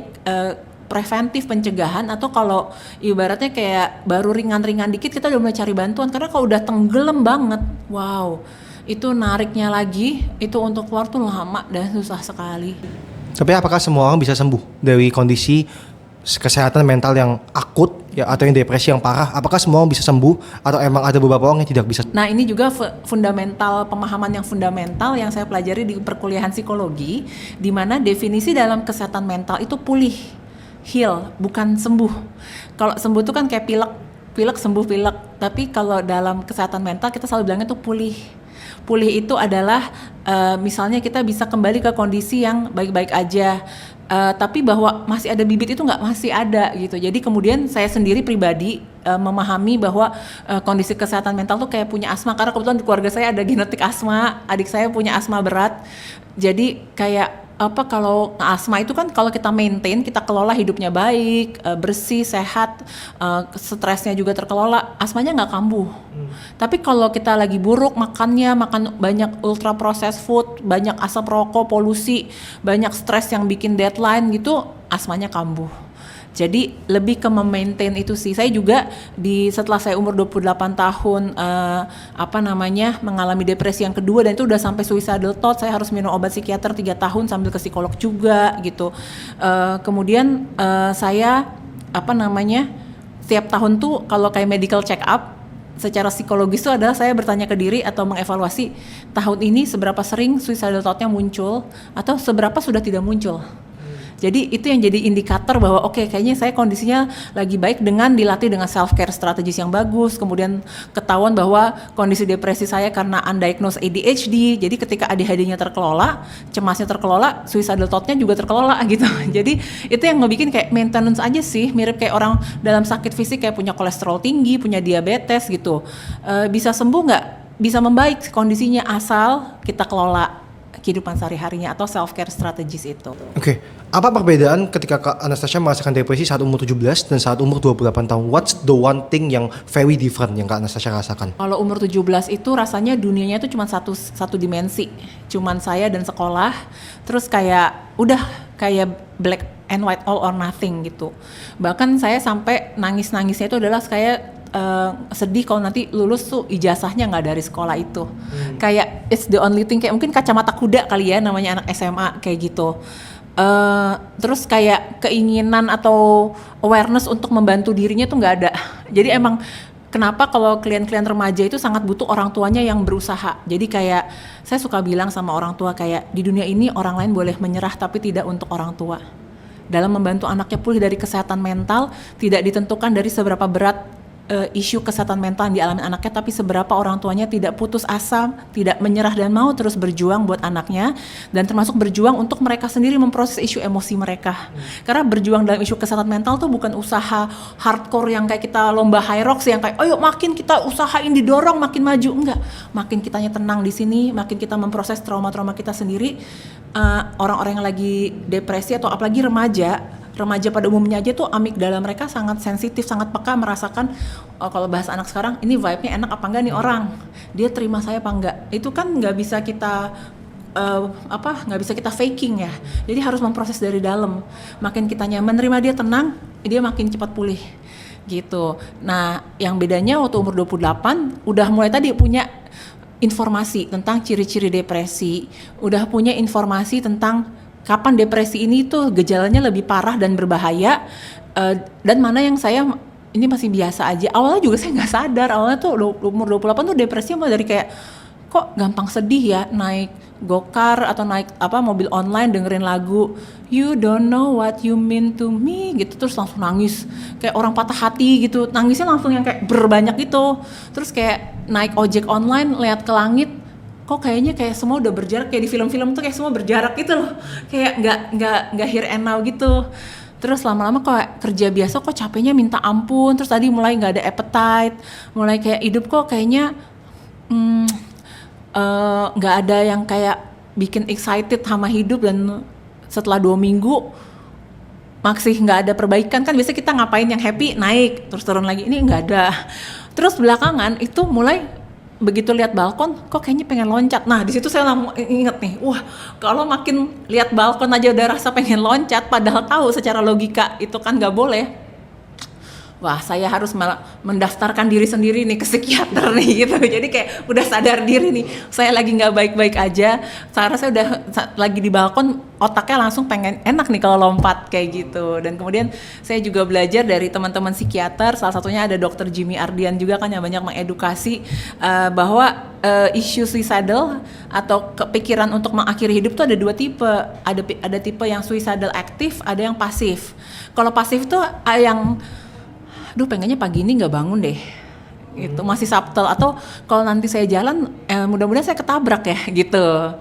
preventif, pencegahan, atau kalau ibaratnya kayak baru ringan-ringan dikit kita udah mulai cari bantuan, karena kalau udah tenggelam banget, wow, itu nariknya lagi, itu untuk keluar tuh lama dan susah sekali. Tapi apakah semua orang bisa sembuh dari kondisi kesehatan mental yang akut ya, atau yang depresi yang parah? Apakah semua orang bisa sembuh atau emang ada beberapa orang yang tidak bisa? Nah ini juga fundamental, pemahaman yang fundamental yang saya pelajari di perkuliahan psikologi, di mana definisi dalam kesehatan mental itu pulih, heal, bukan sembuh. Kalau sembuh itu kan kayak pilek sembuh pilek, tapi kalau dalam kesehatan mental kita selalu bilangnya itu pulih. Pulih itu adalah misalnya kita bisa kembali ke kondisi yang baik-baik aja, tapi bahwa masih ada bibit itu masih ada gitu. Jadi kemudian saya sendiri pribadi memahami bahwa kondisi kesehatan mental tuh kayak punya asma, karena kebetulan di keluarga saya ada genetik asma, adik saya punya asma berat. Jadi kayak kalau asma itu kan kalau kita maintain, kita kelola hidupnya baik, bersih, sehat, stresnya juga terkelola, asmanya nggak kambuh. Tapi kalau kita lagi buruk makan banyak ultra processed food, banyak asap rokok, polusi, banyak stres yang bikin deadline gitu, asmanya kambuh. Jadi lebih ke memaintain itu sih. Saya juga setelah saya umur 28 tahun mengalami depresi yang kedua, dan itu udah sampai suicidal thought, saya harus minum obat psikiater 3 tahun sambil ke psikolog juga gitu. Kemudian saya setiap tahun tuh kalau kayak medical check up secara psikologis itu adalah saya bertanya ke diri atau mengevaluasi tahun ini seberapa sering suicidal thought-nya muncul atau seberapa sudah tidak muncul. Jadi itu yang jadi indikator bahwa oke, kayaknya saya kondisinya lagi baik dengan dilatih dengan self care strategis yang bagus. Kemudian ketahuan bahwa kondisi depresi saya karena undiagnosed ADHD. Jadi ketika ADHD-nya terkelola, cemasnya terkelola, suicidal thought-nya juga terkelola gitu. Jadi itu yang ngebikin kayak maintenance aja sih, mirip kayak orang dalam sakit fisik kayak punya kolesterol tinggi, punya diabetes gitu. Bisa sembuh nggak? Bisa membaik kondisinya asal kita kelola kehidupan sehari-harinya atau self-care strategis itu. Oke, apa perbedaan ketika Kak Anastasia merasakan depresi saat umur 17 dan saat umur 28 tahun? What's the one thing yang very different yang Kak Anastasia rasakan? Kalau umur 17 itu rasanya dunianya itu cuma satu dimensi. Cuman saya dan sekolah, terus kayak udah kayak black and white, all or nothing gitu. Bahkan saya sampai nangis-nangisnya itu adalah kayak sedih kalau nanti lulus tuh ijazahnya nggak dari sekolah itu. Kayak it's the only thing, kayak mungkin kacamata kuda kali ya namanya anak SMA kayak gitu. Terus kayak keinginan atau awareness untuk membantu dirinya tuh nggak ada. Jadi emang kenapa kalau klien-klien remaja itu sangat butuh orang tuanya yang berusaha. Jadi kayak saya suka bilang sama orang tua kayak di dunia ini orang lain boleh menyerah tapi tidak untuk orang tua. Dalam membantu anaknya pulih dari kesehatan mental tidak ditentukan dari seberapa berat isu kesehatan mental yang dialami anaknya, tapi seberapa orang tuanya tidak putus asa, tidak menyerah dan mau terus berjuang buat anaknya, dan termasuk berjuang untuk mereka sendiri memproses isu emosi mereka. Karena berjuang dalam isu kesehatan mental tuh bukan usaha hardcore yang kayak kita lomba high rocks yang kayak ayo makin kita usahain didorong makin maju, enggak. Makin kitanya tenang di sini, makin kita memproses trauma-trauma kita sendiri. Orang-orang yang lagi depresi atau apalagi remaja pada umumnya aja tuh amigdala mereka sangat sensitif, sangat peka merasakan kalau bahasa anak sekarang ini vibe-nya enak apa enggak nih orang, dia terima saya apa enggak. Itu kan nggak bisa kita nggak bisa kita faking ya. Jadi harus memproses dari dalam. Makin kita nyaman menerima dia tenang, dia makin cepat pulih gitu. Nah, yang bedanya waktu umur 28 udah mulai tadi punya informasi tentang ciri-ciri depresi, udah punya informasi tentang kapan depresi ini tuh gejalanya lebih parah dan berbahaya, dan mana yang saya ini masih biasa aja. Awalnya juga saya nggak sadar, awalnya tuh umur 28 tuh depresi mulai dari kayak kok gampang sedih ya, naik gokar atau naik mobil online dengerin lagu You Don't Know What You Mean To Me gitu, terus langsung nangis kayak orang patah hati gitu, nangisnya langsung yang kayak berbanyak gitu. Terus kayak naik ojek online lihat ke langit, kok kayaknya kayak semua udah berjarak, kayak di film-film tuh kayak semua berjarak gitu loh, kayak nggak here and now gitu. Terus lama-lama kok kerja biasa kok capeknya minta ampun, terus tadi mulai nggak ada appetite, mulai kayak hidup kok kayaknya nggak ada yang kayak bikin excited sama hidup, dan setelah 2 minggu masih nggak ada perbaikan. Kan biasa kita ngapain yang happy naik terus turun lagi, ini nggak ada. Terus belakangan itu mulai begitu lihat balkon kok kayaknya pengen loncat. Nah di situ saya inget nih, wah kalau makin lihat balkon aja udah rasa pengen loncat, padahal tahu secara logika itu kan nggak boleh. Wah saya harus mendaftarkan diri sendiri nih ke psikiater nih gitu. Jadi kayak udah sadar diri nih, saya lagi nggak baik-baik aja. Karena saya udah lagi di balkon, otaknya langsung pengen enak nih kalau lompat kayak gitu. Dan kemudian saya juga belajar dari teman-teman psikiater, salah satunya ada Dr. Jimmy Ardian juga kan yang banyak mengedukasi bahwa isu suicidal atau kepikiran untuk mengakhiri hidup tuh ada 2 tipe. Ada tipe yang suicidal aktif, ada yang pasif. Kalau pasif tuh yang pengennya pagi ini nggak bangun deh, itu masih subtle. Atau kalau nanti saya jalan, mudah-mudahan saya ketabrak ya gitu.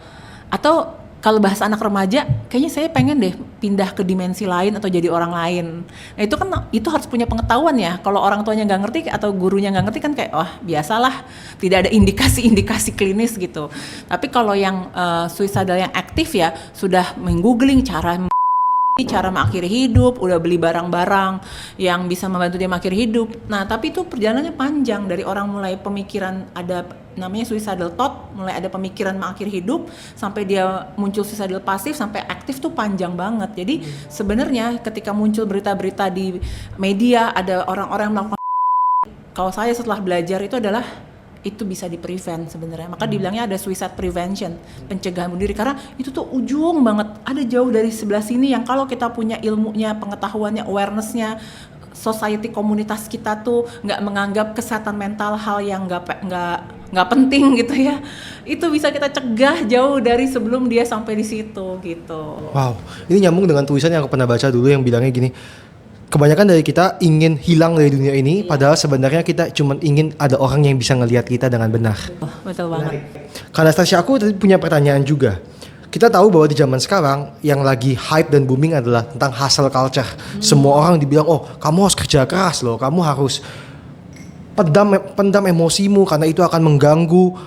Atau kalau bahasa anak remaja, kayaknya saya pengen deh pindah ke dimensi lain atau jadi orang lain. Nah itu kan itu harus punya pengetahuan ya. Kalau orang tuanya nggak ngerti atau gurunya nggak ngerti kan kayak wah biasalah, tidak ada indikasi-indikasi klinis gitu. Tapi kalau yang suicidal yang aktif ya sudah menggoogling cara mengakhiri hidup, udah beli barang-barang yang bisa membantu dia mengakhiri hidup. Nah, tapi itu perjalanannya panjang, dari orang mulai pemikiran ada namanya suicidal thought, mulai ada pemikiran mengakhiri hidup, sampai dia muncul suicidal pasif, sampai aktif tuh panjang banget. Jadi sebenarnya ketika muncul berita-berita di media ada orang-orang yang melakukan, kalau saya setelah belajar itu adalah itu bisa di-prevent sebenarnya. Maka dibilangnya ada suicide prevention, pencegahan bunuh diri, karena itu tuh ujung banget, ada jauh dari sebelah sini yang kalau kita punya ilmunya, pengetahuannya, awarenessnya, society komunitas kita tuh nggak menganggap kesehatan mental hal yang nggak penting gitu ya, itu bisa kita cegah jauh dari sebelum dia sampai di situ gitu. Wow, ini nyambung dengan tulisan yang aku pernah baca dulu yang bilangnya gini, kebanyakan dari kita ingin hilang dari dunia ini, padahal sebenarnya kita cuma ingin ada orang yang bisa ngelihat kita dengan benar. Betul banget. Kak Anastasia, aku tadi punya pertanyaan juga. Kita tahu bahwa di zaman sekarang yang lagi hype dan booming adalah tentang hustle culture. Semua orang dibilang, oh kamu harus kerja keras loh, kamu harus pendam emosimu karena itu akan mengganggu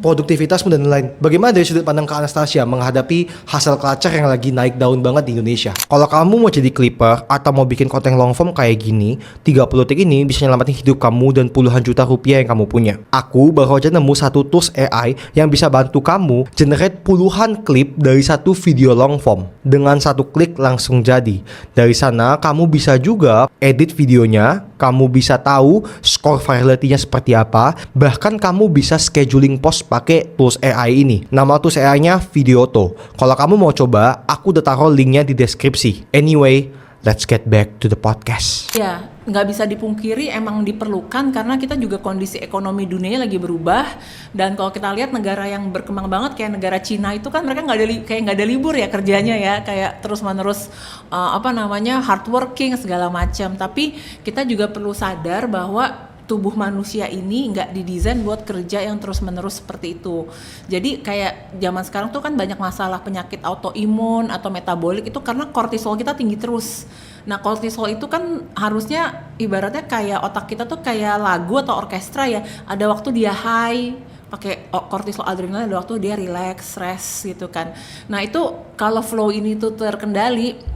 produktivitasmu dan lain-lain. Bagaimana dari sudut pandang Kak Anastasia menghadapi hustle culture yang lagi naik daun banget di Indonesia? Kalau kamu mau jadi clipper atau mau bikin konten long form kayak gini, 30 detik ini bisa nyelamatin hidup kamu dan puluhan juta rupiah yang kamu punya. Aku baru aja nemu satu tools AI yang bisa bantu kamu generate puluhan klip dari satu video long form. Dengan satu klik langsung jadi. Dari sana kamu bisa juga edit videonya, kamu bisa tahu skor virality-nya seperti apa, bahkan kamu bisa scheduling post pakai tools AI ini. Nama tools AI-nya Videoto. Kalau kamu mau coba, aku udah taruh linknya di deskripsi. Anyway, let's get back to the podcast. Ya, nggak bisa dipungkiri emang diperlukan karena kita juga kondisi ekonomi dunia lagi berubah. Dan kalau kita lihat negara yang berkembang banget kayak negara Cina itu kan mereka nggak ada libur ya kerjanya ya, kayak terus menerus hardworking segala macam. Tapi kita juga perlu sadar bahwa tubuh manusia ini nggak didesain buat kerja yang terus-menerus seperti itu. Jadi kayak zaman sekarang tuh kan banyak masalah penyakit autoimun atau metabolik itu karena kortisol kita tinggi terus. Nah, kortisol itu kan harusnya ibaratnya kayak otak kita tuh kayak lagu atau orkestra ya. Ada waktu dia high, pakai kortisol adrenalin, ada waktu dia relax, rest gitu kan. Nah, itu kalau flow ini tuh terkendali,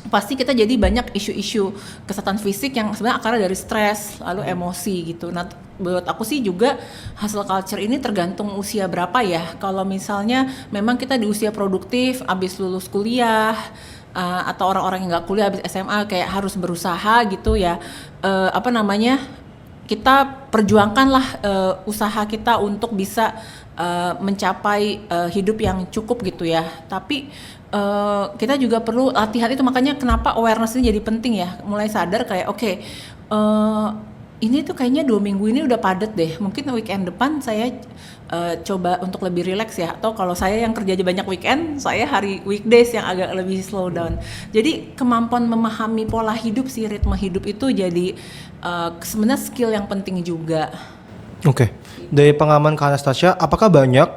pasti kita jadi banyak isu-isu kesehatan fisik yang sebenarnya akarnya dari stres lalu emosi gitu. Nah, buat aku sih juga hustle culture ini tergantung usia berapa ya. Kalau misalnya memang kita di usia produktif, abis lulus kuliah, atau orang-orang yang nggak kuliah abis SMA kayak harus berusaha gitu ya, kita perjuangkanlah usaha kita untuk bisa mencapai hidup yang cukup gitu ya. Tapi kita juga perlu latihan itu, makanya kenapa awareness ini jadi penting ya. Mulai sadar kayak ini tuh kayaknya 2 minggu ini udah padat deh, mungkin weekend depan saya coba untuk lebih relax ya. Atau kalau saya yang kerja banyak weekend, saya hari weekdays yang agak lebih slow down. Jadi kemampuan memahami pola hidup sih, ritme hidup itu jadi sebenarnya skill yang penting juga. Oke. Dari pengalaman Kak Anastasia, apakah banyak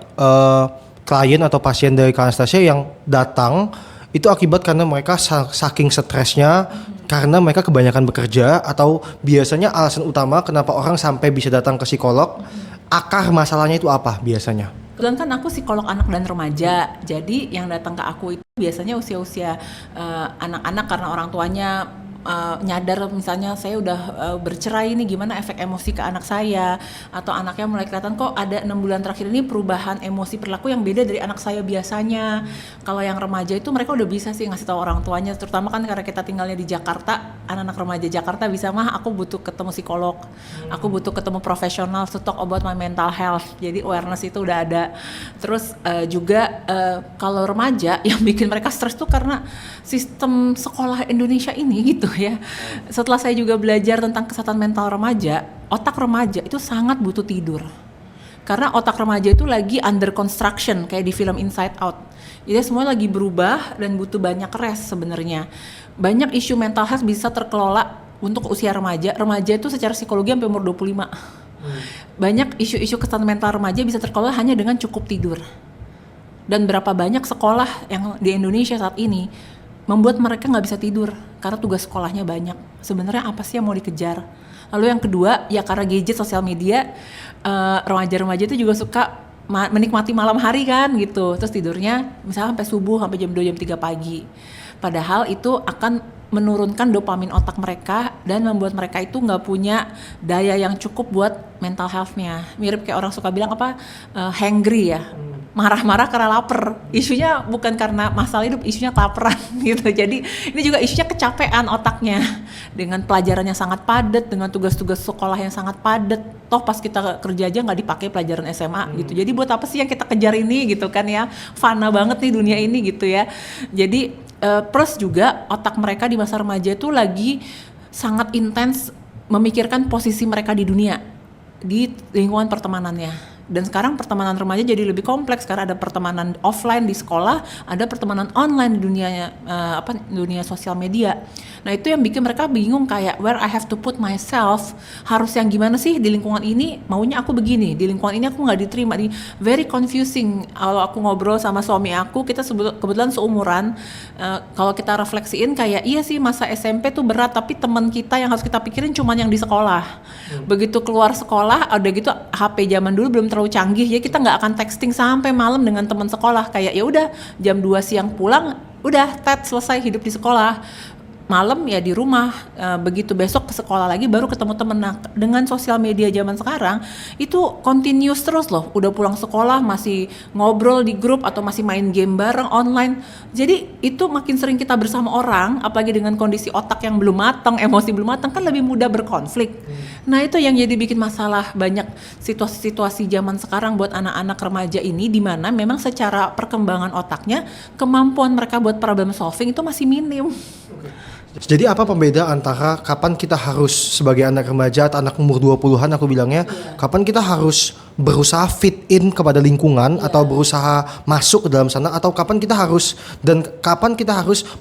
klien atau pasien dari Kak Anastasia yang datang itu akibat karena mereka saking stresnya, karena mereka kebanyakan bekerja, atau biasanya alasan utama kenapa orang sampai bisa datang ke psikolog, akar masalahnya itu apa biasanya? Kebetulan kan aku psikolog anak dan remaja, jadi yang datang ke aku itu biasanya usia-usia anak-anak karena orang tuanya nyadar misalnya saya udah bercerai nih, gimana efek emosi ke anak saya, atau anaknya mulai kelihatan kok ada 6 bulan terakhir ini perubahan emosi perilaku yang beda dari anak saya biasanya. Kalau yang remaja itu mereka udah bisa sih ngasih tahu orang tuanya, terutama kan karena kita tinggalnya di Jakarta, anak-anak remaja Jakarta bisa, mah aku butuh ketemu psikolog, aku butuh ketemu profesional to talk about my mental health. Jadi awareness itu udah ada. Terus juga kalau remaja yang bikin mereka stres tuh karena sistem sekolah Indonesia ini gitu ya. Setelah saya juga belajar tentang kesehatan mental remaja, otak remaja itu sangat butuh tidur. Karena otak remaja itu lagi under construction kayak di film Inside Out. Jadi semua lagi berubah dan butuh banyak rest sebenarnya. Banyak isu mental health bisa terkelola untuk usia remaja. Remaja itu secara psikologi sampai umur 25. Banyak isu-isu kesehatan mental remaja bisa terkelola hanya dengan cukup tidur. Dan berapa banyak sekolah yang di Indonesia saat ini membuat mereka nggak bisa tidur karena tugas sekolahnya banyak. Sebenarnya apa sih yang mau dikejar? Lalu yang kedua ya karena gadget, sosial media, remaja-remaja itu juga suka menikmati malam hari kan gitu. Terus tidurnya misalnya sampai subuh, sampai jam 2, jam 3 pagi. Padahal itu akan menurunkan dopamin otak mereka dan membuat mereka itu nggak punya daya yang cukup buat mental health-nya. Mirip kayak orang suka bilang hangry ya. Marah-marah karena lapar. Isunya bukan karena masalah hidup, isunya kelaparan gitu. Jadi ini juga isunya kecapean otaknya. Dengan pelajarannya sangat padat, dengan tugas-tugas sekolah yang sangat padat. Toh pas kita kerja aja nggak dipakai pelajaran SMA gitu. Jadi buat apa sih yang kita kejar ini gitu kan ya. Fana banget nih dunia ini gitu ya. Jadi plus juga otak mereka di masa remaja itu lagi sangat intens memikirkan posisi mereka di dunia, di lingkungan pertemanannya. Dan sekarang pertemanan remaja jadi lebih kompleks karena ada pertemanan offline di sekolah, ada pertemanan online di dunia sosial media. Nah itu yang bikin mereka bingung kayak where I have to put myself, harus yang gimana sih di lingkungan ini, maunya aku begini, di lingkungan ini aku nggak diterima, very confusing. Kalau aku ngobrol sama suami aku, kita kebetulan seumuran, kalau kita refleksiin kayak iya sih masa SMP tuh berat, tapi teman kita yang harus kita pikirin cuman yang di sekolah. Begitu keluar sekolah, udah gitu HP zaman dulu belum terlalu canggih, ya kita nggak akan texting sampai malam dengan teman sekolah, kayak ya udah jam 2 siang pulang, udah selesai hidup di sekolah. Malam ya di rumah, begitu besok ke sekolah lagi baru ketemu temen. Nah, dengan sosial media zaman sekarang itu continuous terus loh, udah pulang sekolah masih ngobrol di grup atau masih main game bareng online. Jadi itu makin sering kita bersama orang, apalagi dengan kondisi otak yang belum matang, emosi belum matang, kan lebih mudah berkonflik. Nah itu yang jadi bikin masalah banyak situasi-situasi zaman sekarang buat anak-anak remaja ini, di mana memang secara perkembangan otaknya, kemampuan mereka buat problem solving itu masih minim. Jadi apa pembeda antara kapan kita harus sebagai anak remaja atau anak umur 20-an aku bilangnya, kapan kita harus berusaha fit in kepada lingkungan atau berusaha masuk ke dalam sana, atau kapan kita harus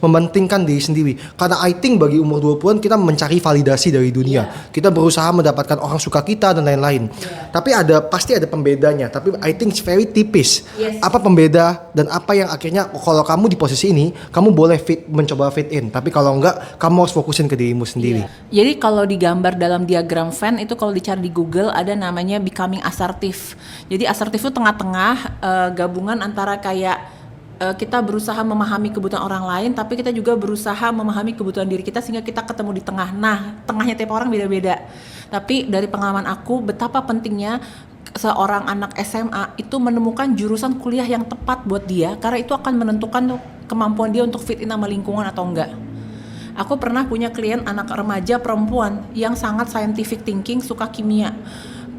mementingkan diri sendiri. Karena I think bagi umur 20-an kita mencari validasi dari dunia. Kita berusaha mendapatkan orang suka kita dan lain-lain. Tapi pasti ada pembedanya, tapi I think it's very tipis. Apa pembeda dan apa yang akhirnya kalau kamu di posisi ini, kamu boleh mencoba fit in, tapi kalau enggak, kamu harus fokusin ke dirimu sendiri. Jadi kalau digambar dalam diagram Venn itu, kalau dicari di Google ada namanya becoming assertive. Jadi assertive itu tengah-tengah, gabungan antara kayak kita berusaha memahami kebutuhan orang lain, tapi kita juga berusaha memahami kebutuhan diri kita sehingga kita ketemu di tengah. Nah, tengahnya tiap orang beda-beda. Tapi dari pengalaman aku, betapa pentingnya seorang anak SMA itu menemukan jurusan kuliah yang tepat buat dia, karena itu akan menentukan kemampuan dia untuk fit in sama lingkungan atau enggak. Aku pernah punya klien anak remaja perempuan yang sangat scientific thinking, suka kimia.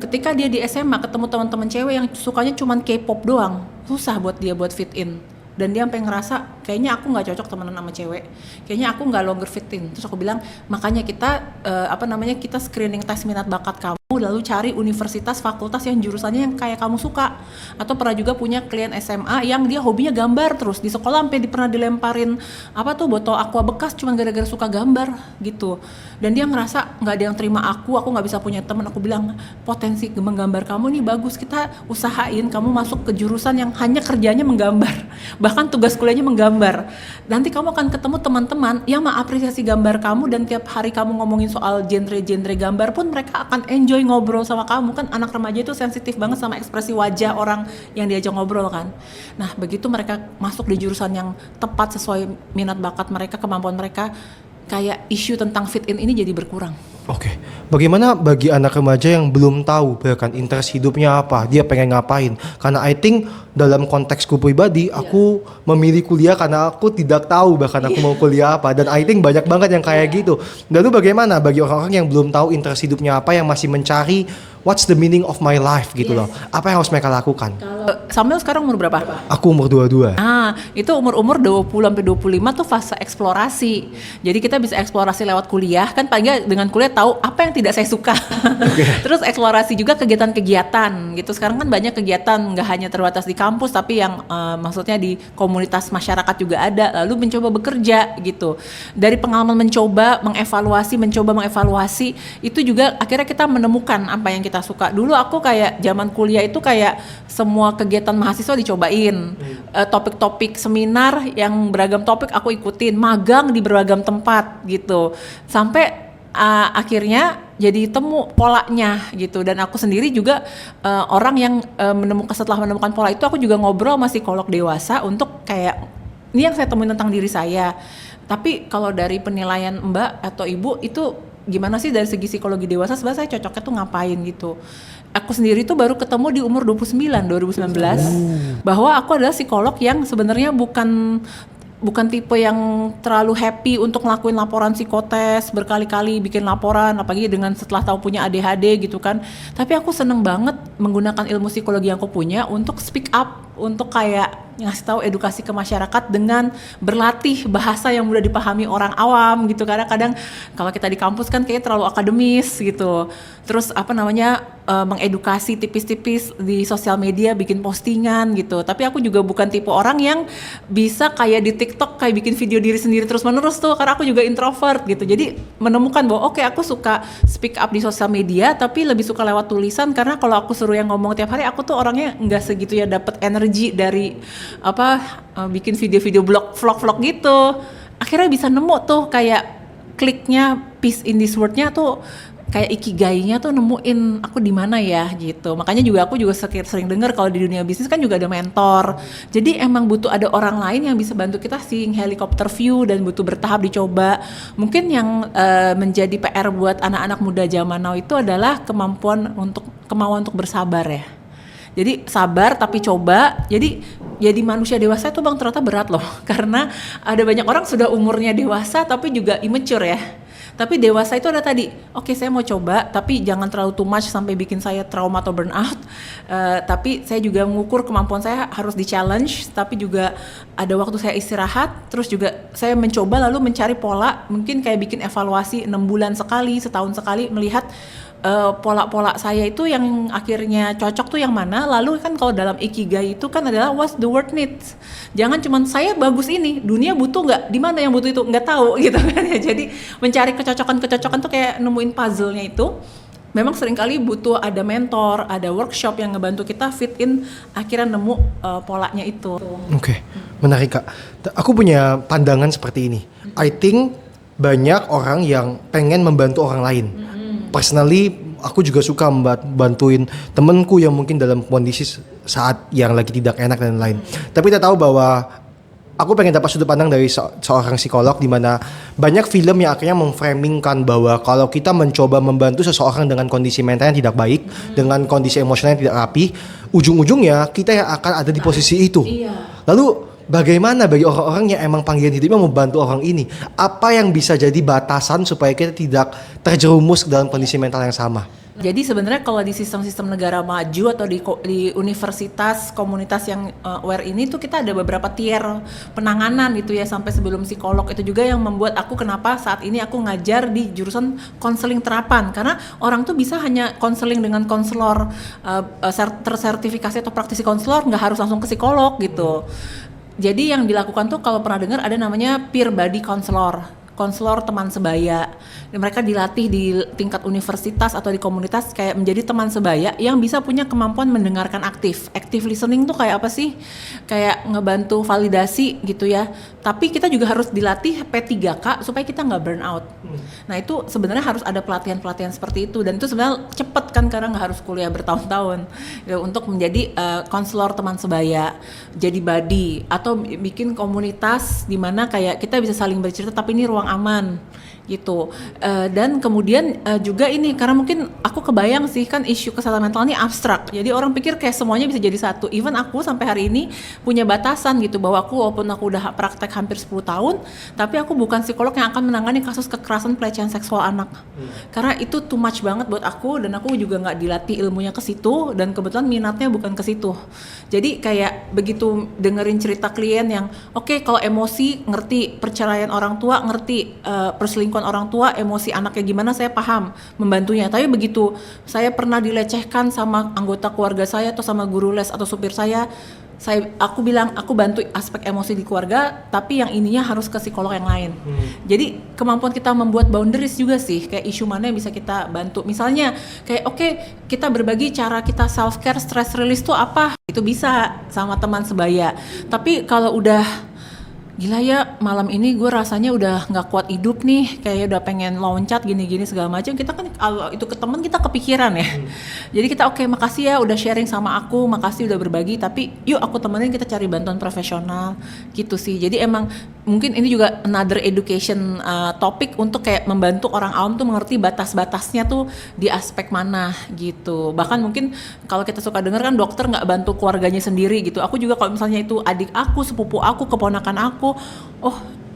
Ketika dia di SMA ketemu teman-teman cewek yang sukanya cuman K-pop doang, susah buat dia buat fit in. Dan dia sampai ngerasa kayaknya aku nggak cocok temenan sama cewek, kayaknya aku nggak longer fit in. Terus aku bilang, makanya kita kita screening tes minat bakat kamu, lalu cari universitas fakultas yang jurusannya yang kayak kamu suka. Atau pernah juga punya klien SMA yang dia hobinya gambar terus, di sekolah sampai pernah dilemparin botol aqua bekas cuma gara-gara suka gambar gitu. Dan dia ngerasa nggak ada yang terima aku nggak bisa punya teman. Aku bilang, potensi menggambar kamu nih bagus, kita usahain kamu masuk ke jurusan yang hanya kerjanya menggambar, bahkan tugas kuliahnya menggambar. Nanti kamu akan ketemu teman-teman yang mengapresiasi gambar kamu, dan tiap hari kamu ngomongin soal genre-genre gambar pun mereka akan enjoy ngobrol sama kamu. Kan anak remaja itu sensitif banget sama ekspresi wajah orang yang diajak ngobrol kan. Nah begitu mereka masuk di jurusan yang tepat sesuai minat bakat mereka, kemampuan mereka, kayak isu tentang fit in ini jadi berkurang. Oke. Bagaimana bagi anak remaja yang belum tahu bahkan interest hidupnya apa, dia pengen ngapain? Karena I think dalam konteksku pribadi, aku memilih kuliah karena aku tidak tahu bahkan aku mau kuliah apa, dan I think banyak banget yang kayak gitu. Lalu bagaimana bagi orang-orang yang belum tahu interest hidupnya apa, yang masih mencari what's the meaning of my life gitu loh. Apa yang harus mereka lakukan? Samuel sekarang umur berapa? Aku umur 22. Itu umur-umur 20 sampai 25 tuh fase eksplorasi. Jadi kita bisa eksplorasi lewat kuliah, kan paling nggak dengan kuliah tahu apa yang tidak saya suka. Terus eksplorasi juga kegiatan-kegiatan gitu. Sekarang kan banyak kegiatan, nggak hanya terbatas di kampus, tapi yang maksudnya di komunitas masyarakat juga ada. Lalu mencoba bekerja gitu. Dari pengalaman mencoba mengevaluasi, itu juga akhirnya kita menemukan apa yang kita suka. Dulu aku kayak zaman kuliah itu kayak semua kegiatan mahasiswa dicobain, topik-topik seminar yang beragam topik aku ikutin, magang di beragam tempat gitu, sampai akhirnya jadi temu polanya gitu. Dan aku sendiri juga orang yang setelah menemukan pola itu, aku juga ngobrol sama psikolog dewasa untuk kayak, ini yang saya temuin tentang diri saya. Tapi kalau dari penilaian Mbak atau Ibu itu gimana sih dari segi psikologi dewasa, sebenarnya saya cocoknya tuh ngapain gitu. Aku sendiri tuh baru ketemu di umur 2019 bahwa aku adalah psikolog yang sebenarnya bukan tipe yang terlalu happy untuk ngelakuin laporan psikotes berkali-kali, bikin laporan apalagi dengan setelah tahu punya ADHD gitu kan. Tapi aku seneng banget menggunakan ilmu psikologi yang aku punya untuk speak up, untuk kayak ngasih tahu edukasi ke masyarakat dengan berlatih bahasa yang mudah dipahami orang awam gitu. Kadang-kadang kalau kita di kampus kan kayak terlalu akademis gitu. Terus mengedukasi tipis-tipis di sosial media, bikin postingan gitu. Tapi aku juga bukan tipe orang yang bisa kayak di TikTok kayak bikin video diri sendiri terus-menerus tuh, karena aku juga introvert gitu. Jadi menemukan bahwa oke, aku suka speak up di sosial media, tapi lebih suka lewat tulisan, karena kalau aku suruh yang ngomong tiap hari, aku tuh orangnya nggak segitu ya dapat energi dari bikin video-video vlog gitu. Akhirnya bisa nemu tuh kayak kliknya peace in this world-nya tuh kayak ikigainya tuh nemuin aku di mana ya gitu. Makanya juga aku juga sering dengar kalau di dunia bisnis kan juga ada mentor. Jadi emang butuh ada orang lain yang bisa bantu kita seeing helicopter view dan butuh bertahap dicoba. Mungkin yang menjadi PR buat anak-anak muda zaman now itu adalah kemauan untuk bersabar ya. Jadi sabar tapi coba. Jadi manusia dewasa itu Bang ternyata berat loh. Karena ada banyak orang sudah umurnya dewasa tapi juga immature ya. Tapi dewasa itu ada tadi, oke saya mau coba tapi jangan terlalu too much sampai bikin saya trauma atau burnout. Tapi saya juga mengukur kemampuan saya harus di challenge, tapi juga ada waktu saya istirahat. Terus juga saya mencoba lalu mencari pola, mungkin kayak bikin evaluasi 6 bulan sekali, setahun sekali, melihat pola-pola saya itu yang akhirnya cocok tuh yang mana. Lalu kan kalau dalam ikigai itu kan adalah what's the world needs. Jangan cuman saya bagus ini, dunia butuh nggak, di mana yang butuh itu nggak tahu gitu kan ya. Jadi mencari kecocokan tuh kayak nemuin puzzle-nya itu. Memang seringkali butuh ada mentor, ada workshop yang ngebantu kita fit in, akhirnya nemu polanya itu. Oke, menarik Kak. Aku punya pandangan seperti ini. I think banyak orang yang pengen membantu orang lain. Personally, aku juga suka bantuin temenku yang mungkin dalam kondisi saat yang lagi tidak enak dan lain. Tapi kita tahu bahwa aku pengen dapat sudut pandang dari seorang psikolog, di mana banyak film yang akhirnya memframingkan bahwa kalau kita mencoba membantu seseorang dengan kondisi mental yang tidak baik, dengan kondisi emosional yang tidak rapi, ujung-ujungnya kita yang akan ada di posisi itu. Lalu bagaimana bagi orang-orang yang emang panggilan hidupnya membantu orang ini? Apa yang bisa jadi batasan supaya kita tidak terjerumus dalam kondisi mental yang sama? Jadi sebenarnya kalau di sistem-sistem negara maju atau di universitas, komunitas yang aware ini tuh kita ada beberapa tier penanganan gitu ya, sampai sebelum psikolog. Itu juga yang membuat aku kenapa saat ini aku ngajar di jurusan konseling terapan, karena orang tuh bisa hanya konseling dengan konselor tersertifikasi atau praktisi konselor, nggak harus langsung ke psikolog gitu. Jadi yang dilakukan tuh kalau pernah dengar ada namanya peer body konselor teman sebaya. Mereka dilatih di tingkat universitas atau di komunitas kayak menjadi teman sebaya yang bisa punya kemampuan mendengarkan aktif. Active listening tuh kayak apa sih? Kayak ngebantu validasi gitu ya. Tapi kita juga harus dilatih P3K supaya kita nggak burn out. Nah itu sebenarnya harus ada pelatihan-pelatihan seperti itu, dan itu sebenarnya cepet kan karena nggak harus kuliah bertahun-tahun ya, untuk menjadi konselor teman sebaya, jadi buddy, atau bikin komunitas di mana kayak kita bisa saling bercerita tapi ini ruang aman gitu. Dan kemudian juga ini karena mungkin aku kebayang sih kan isu kesehatan mental ini abstrak, jadi orang pikir kayak semuanya bisa jadi satu. Even aku sampai hari ini punya batasan gitu, bahwa aku walaupun aku udah praktek hampir 10 tahun tapi aku bukan psikolog yang akan menangani kasus kekerasan pelecehan seksual anak. Karena itu too much banget buat aku, dan aku juga nggak dilatih ilmunya ke situ, dan kebetulan minatnya bukan ke situ. Jadi kayak begitu dengerin cerita klien yang oke, kalau emosi ngerti, perceraian orang tua ngerti, perselingkuhan orang tua, emosi anaknya gimana saya paham membantunya. Tapi begitu saya pernah dilecehkan sama anggota keluarga saya atau sama guru les atau supir aku bilang aku bantu aspek emosi di keluarga, tapi yang ininya harus ke psikolog yang lain. Jadi kemampuan kita membuat boundaries juga sih, kayak isu mana yang bisa kita bantu. Misalnya kayak oke, kita berbagi cara kita self care, stress release tuh apa, itu bisa sama teman sebaya. Tapi kalau udah gila ya, malam ini gue rasanya udah nggak kuat hidup nih, kayak udah pengen loncat gini-gini segala macam, kita kan kalau itu ke teman kita kepikiran ya. Jadi kita oke, makasih ya udah sharing sama aku, makasih udah berbagi, tapi yuk aku temenin, kita cari bantuan profesional gitu sih. Jadi emang mungkin ini juga another education topik untuk kayak membantu orang awam tuh mengerti batas-batasnya tuh di aspek mana gitu. Bahkan mungkin kalau kita suka dengar kan dokter nggak bantu keluarganya sendiri gitu. Aku juga kalau misalnya itu adik aku, sepupu aku, keponakan aku,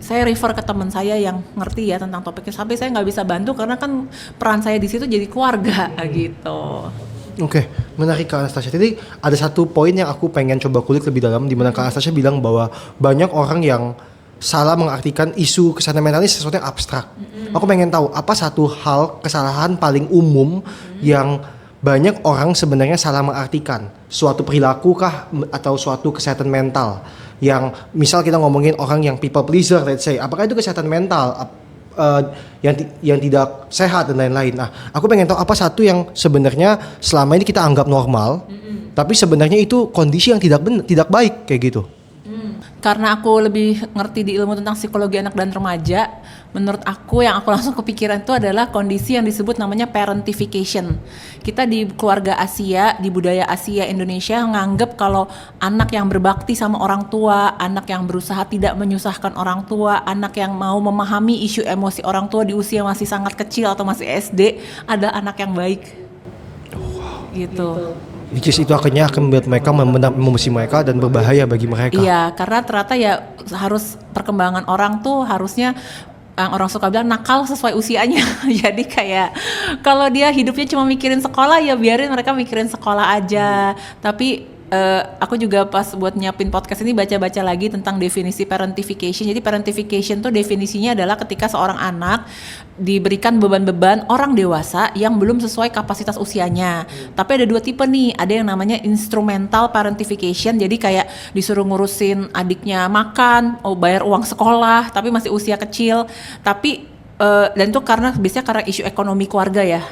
saya refer ke teman saya yang ngerti ya tentang topiknya, sampai saya nggak bisa bantu karena kan peran saya di situ jadi keluarga gitu. Oke, menarik Kak Anastasia. Jadi ada satu poin yang aku pengen coba kulik lebih dalam, di mana Kak Anastasia bilang bahwa banyak orang yang salah mengartikan isu kesehatan mental ini sesuatu yang abstrak. Aku pengen tahu apa satu hal kesalahan paling umum yang banyak orang sebenarnya salah mengartikan, suatu perilaku kah atau suatu kesehatan mental, yang misal kita ngomongin orang yang people pleaser, let's say, apakah itu kesehatan mental yang tidak sehat dan lain-lain. Nah, aku pengen tahu apa satu yang sebenarnya selama ini kita anggap normal, tapi sebenarnya itu kondisi yang tidak baik kayak gitu. Karena aku lebih ngerti di ilmu tentang psikologi anak dan remaja, menurut aku yang aku langsung kepikiran itu adalah kondisi yang disebut namanya parentification. Kita di keluarga Asia, di budaya Asia Indonesia nganggep kalau anak yang berbakti sama orang tua, anak yang berusaha tidak menyusahkan orang tua, anak yang mau memahami isu emosi orang tua di usia masih sangat kecil atau masih SD adalah anak yang baik. Gitu. Which is itu akhirnya akan membuat mereka membenam emosi mereka dan berbahaya bagi mereka. Iya, karena ternyata ya harus perkembangan orang tuh harusnya orang suka bilang nakal sesuai usianya. Jadi kayak kalau dia hidupnya cuma mikirin sekolah ya biarin mereka mikirin sekolah aja. Tapi aku juga pas buat nyiapin podcast ini baca-baca lagi tentang definisi parentification. Jadi parentification tuh definisinya adalah ketika seorang anak diberikan beban-beban orang dewasa yang belum sesuai kapasitas usianya. Tapi ada dua tipe nih, ada yang namanya instrumental parentification. Jadi kayak disuruh ngurusin adiknya makan, bayar uang sekolah, tapi masih usia kecil. Tapi dan itu biasanya karena isu ekonomi keluarga ya.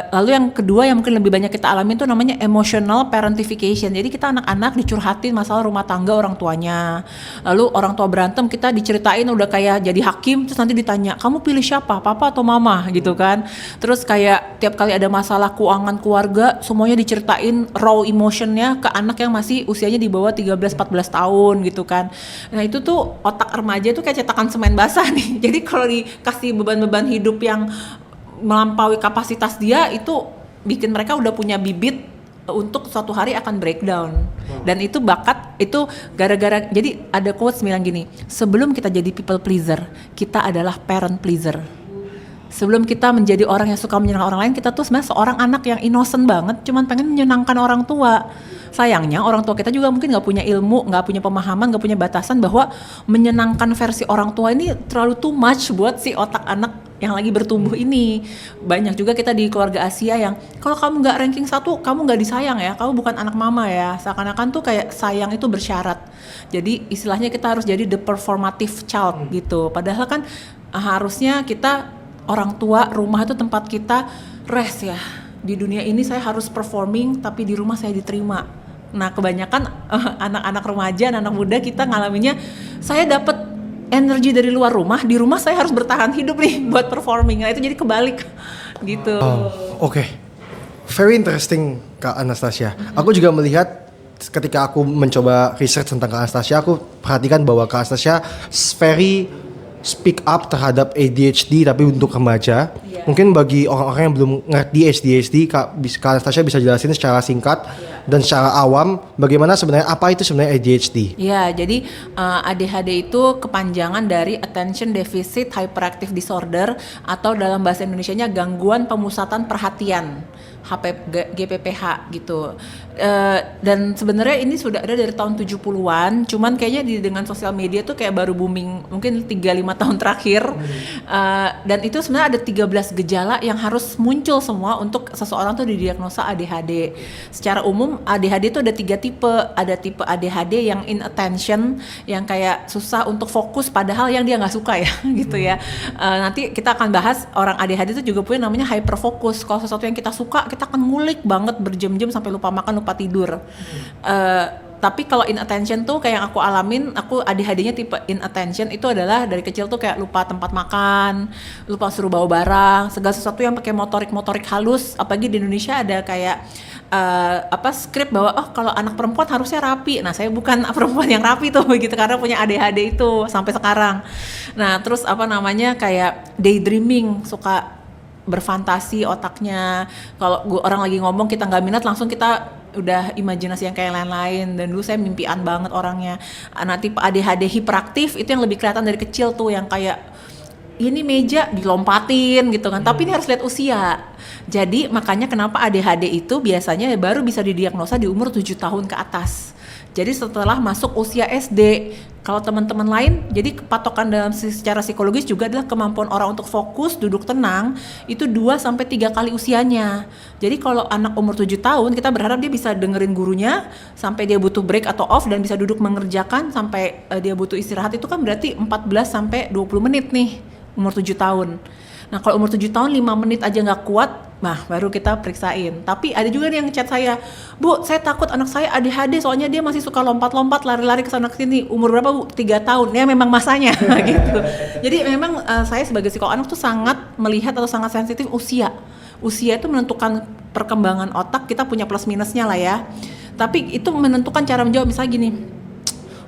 Lalu yang kedua yang mungkin lebih banyak kita alami itu namanya emotional parentification. Jadi kita anak-anak dicurhatin masalah rumah tangga orang tuanya. Lalu orang tua berantem, kita diceritain udah kayak jadi hakim, terus nanti ditanya, kamu pilih siapa, papa atau mama gitu kan. Terus kayak tiap kali ada masalah keuangan keluarga, semuanya diceritain raw emotionnya ke anak yang masih usianya di bawah 13-14 tahun gitu kan. Nah itu tuh otak remaja tuh kayak cetakan semen basah nih. Jadi kalau dikasih beban-beban hidup yang melampaui kapasitas dia, itu bikin mereka udah punya bibit untuk suatu hari akan breakdown. Dan itu bakat, itu gara-gara, jadi ada quotes bilang gini, sebelum kita jadi people pleaser, kita adalah parent pleaser. Sebelum kita menjadi orang yang suka menyenangkan orang lain, kita tuh sebenarnya seorang anak yang innocent banget, cuman pengen menyenangkan orang tua. Sayangnya orang tua kita juga mungkin gak punya ilmu, gak punya pemahaman, gak punya batasan bahwa menyenangkan versi orang tua ini terlalu too much buat si otak anak yang lagi bertumbuh ini. Banyak juga kita di keluarga Asia yang kalau kamu gak ranking 1, kamu gak disayang ya, kamu bukan anak mama ya. Seakan-akan tuh kayak sayang itu bersyarat. Jadi istilahnya kita harus jadi the performative child gitu. Padahal kan harusnya kita orang tua, rumah itu tempat kita rest ya. Di dunia ini saya harus performing, tapi di rumah saya diterima. Nah kebanyakan anak-anak remaja, anak muda kita ngalaminnya, saya dapat energi dari luar rumah, di rumah saya harus bertahan hidup nih buat performing. Nah itu jadi kebalik gitu. Oke. Very interesting Kak Anastasia. Aku juga melihat ketika aku mencoba research tentang Kak Anastasia, aku perhatikan bahwa Kak Anastasia very speak up terhadap ADHD tapi untuk remaja. Mungkin bagi orang-orang yang belum ngerti ADHD, Kak Anastasia bisa jelasin secara singkat dan secara awam bagaimana sebenarnya, apa itu sebenarnya ADHD? Ya, jadi ADHD itu kepanjangan dari Attention Deficit Hyperactive Disorder atau dalam bahasa Indonesianya gangguan pemusatan perhatian. GPPH gitu. Dan sebenarnya ini sudah ada dari tahun 70-an, cuman kayaknya dengan sosial media tuh kayak baru booming mungkin 3-5 tahun terakhir. Dan itu sebenarnya ada 13 gejala yang harus muncul semua untuk seseorang tuh didiagnosa ADHD. Secara umum ADHD itu ada 3 tipe. Ada tipe ADHD yang inattention, yang kayak susah untuk fokus padahal yang dia nggak suka ya gitu ya. Nanti kita akan bahas orang ADHD itu juga punya namanya hyperfocus. Kalau sesuatu yang kita suka, kita akan ngulik banget berjam-jam sampai lupa makan, lupa tidur. Tapi kalau inattention tuh kayak yang aku alamin, aku ADHD-nya tipe inattention itu adalah dari kecil tuh kayak lupa tempat makan, lupa suruh bawa barang, segala sesuatu yang pakai motorik halus. Apalagi di Indonesia ada kayak skrip bahwa kalau anak perempuan harusnya rapi. Nah saya bukan perempuan yang rapi tuh begitu, karena punya ADHD itu sampai sekarang. Nah terus kayak daydreaming, suka berfantasi otaknya. Kalau orang lagi ngomong kita nggak minat, langsung kita udah imajinasi yang kayak lain-lain. Dan dulu saya mimpian banget orangnya. Nah tipe ADHD hiperaktif itu yang lebih kelihatan dari kecil tuh, yang kayak ini meja dilompatin gitu kan. Tapi ini harus lihat usia. Jadi makanya kenapa ADHD itu biasanya baru bisa didiagnosa di umur 7 tahun ke atas. Jadi setelah masuk usia SD. Kalau teman-teman lain, jadi patokan dalam secara psikologis juga adalah kemampuan orang untuk fokus, duduk tenang, itu 2-3 kali usianya. Jadi kalau anak umur 7 tahun, kita berharap dia bisa dengerin gurunya sampai dia butuh break atau off, dan bisa duduk mengerjakan sampai dia butuh istirahat. Itu kan berarti 14-20 menit nih, umur 7 tahun. Nah kalau umur 7 tahun 5 menit aja gak kuat, Nah, baru kita periksain. Tapi ada juga nih yang chat saya, Bu, saya takut anak saya ADHD soalnya dia masih suka lompat-lompat, lari-lari ke sana ke sini. Umur berapa, Bu? 3 tahun. Ya memang masanya gitu. Jadi memang saya sebagai psikolog anak tuh sangat melihat atau sangat sensitif usia. Usia itu menentukan perkembangan otak, kita punya plus minusnya lah ya. Tapi itu menentukan cara menjawab. Misalnya gini,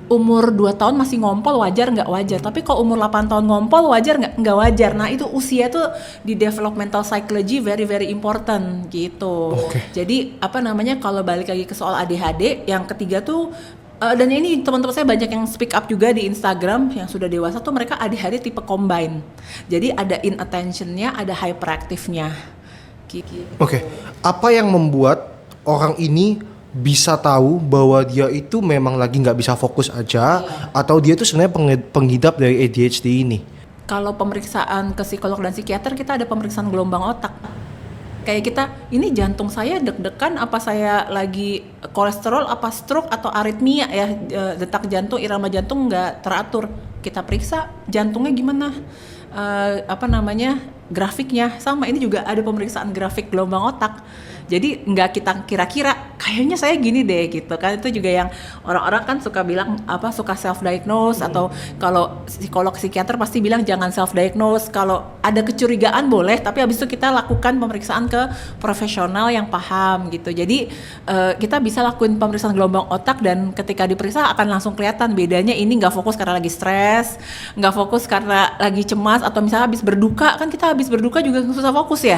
umur 2 tahun masih ngompol wajar nggak wajar, tapi kalau umur 8 tahun ngompol wajar nggak wajar. Nah itu usia tuh di developmental psychology very very important gitu. Jadi kalau balik lagi ke soal ADHD, yang ketiga tuh dan ini teman-teman saya banyak yang speak up juga di Instagram yang sudah dewasa tuh, mereka ADHD tipe combine. Jadi ada inattention-nya, ada hyperactive-nya gitu. Apa yang membuat orang ini bisa tahu bahwa dia itu memang lagi nggak bisa fokus aja, atau dia itu sebenarnya pengidap dari ADHD ini? Kalau pemeriksaan ke psikolog dan psikiater, kita ada pemeriksaan gelombang otak. Kayak kita, ini jantung saya deg-degan, apa saya lagi kolesterol, apa stroke, atau aritmia ya, detak jantung, irama jantung nggak teratur. Kita periksa jantungnya gimana, grafiknya sama. Ini juga ada pemeriksaan grafik gelombang otak. Jadi nggak kita kira-kira kayaknya saya gini deh gitu kan. Itu juga yang orang-orang kan suka bilang suka self diagnose, atau kalau psikolog psikiater pasti bilang jangan self diagnose. Kalau ada kecurigaan boleh, tapi habis itu kita lakukan pemeriksaan ke profesional yang paham gitu. Jadi kita bisa lakuin pemeriksaan gelombang otak, dan ketika diperiksa akan langsung kelihatan bedanya. Ini nggak fokus karena lagi stres, nggak fokus karena lagi cemas, atau misalnya habis berduka, kan kita habis berduka juga susah fokus ya.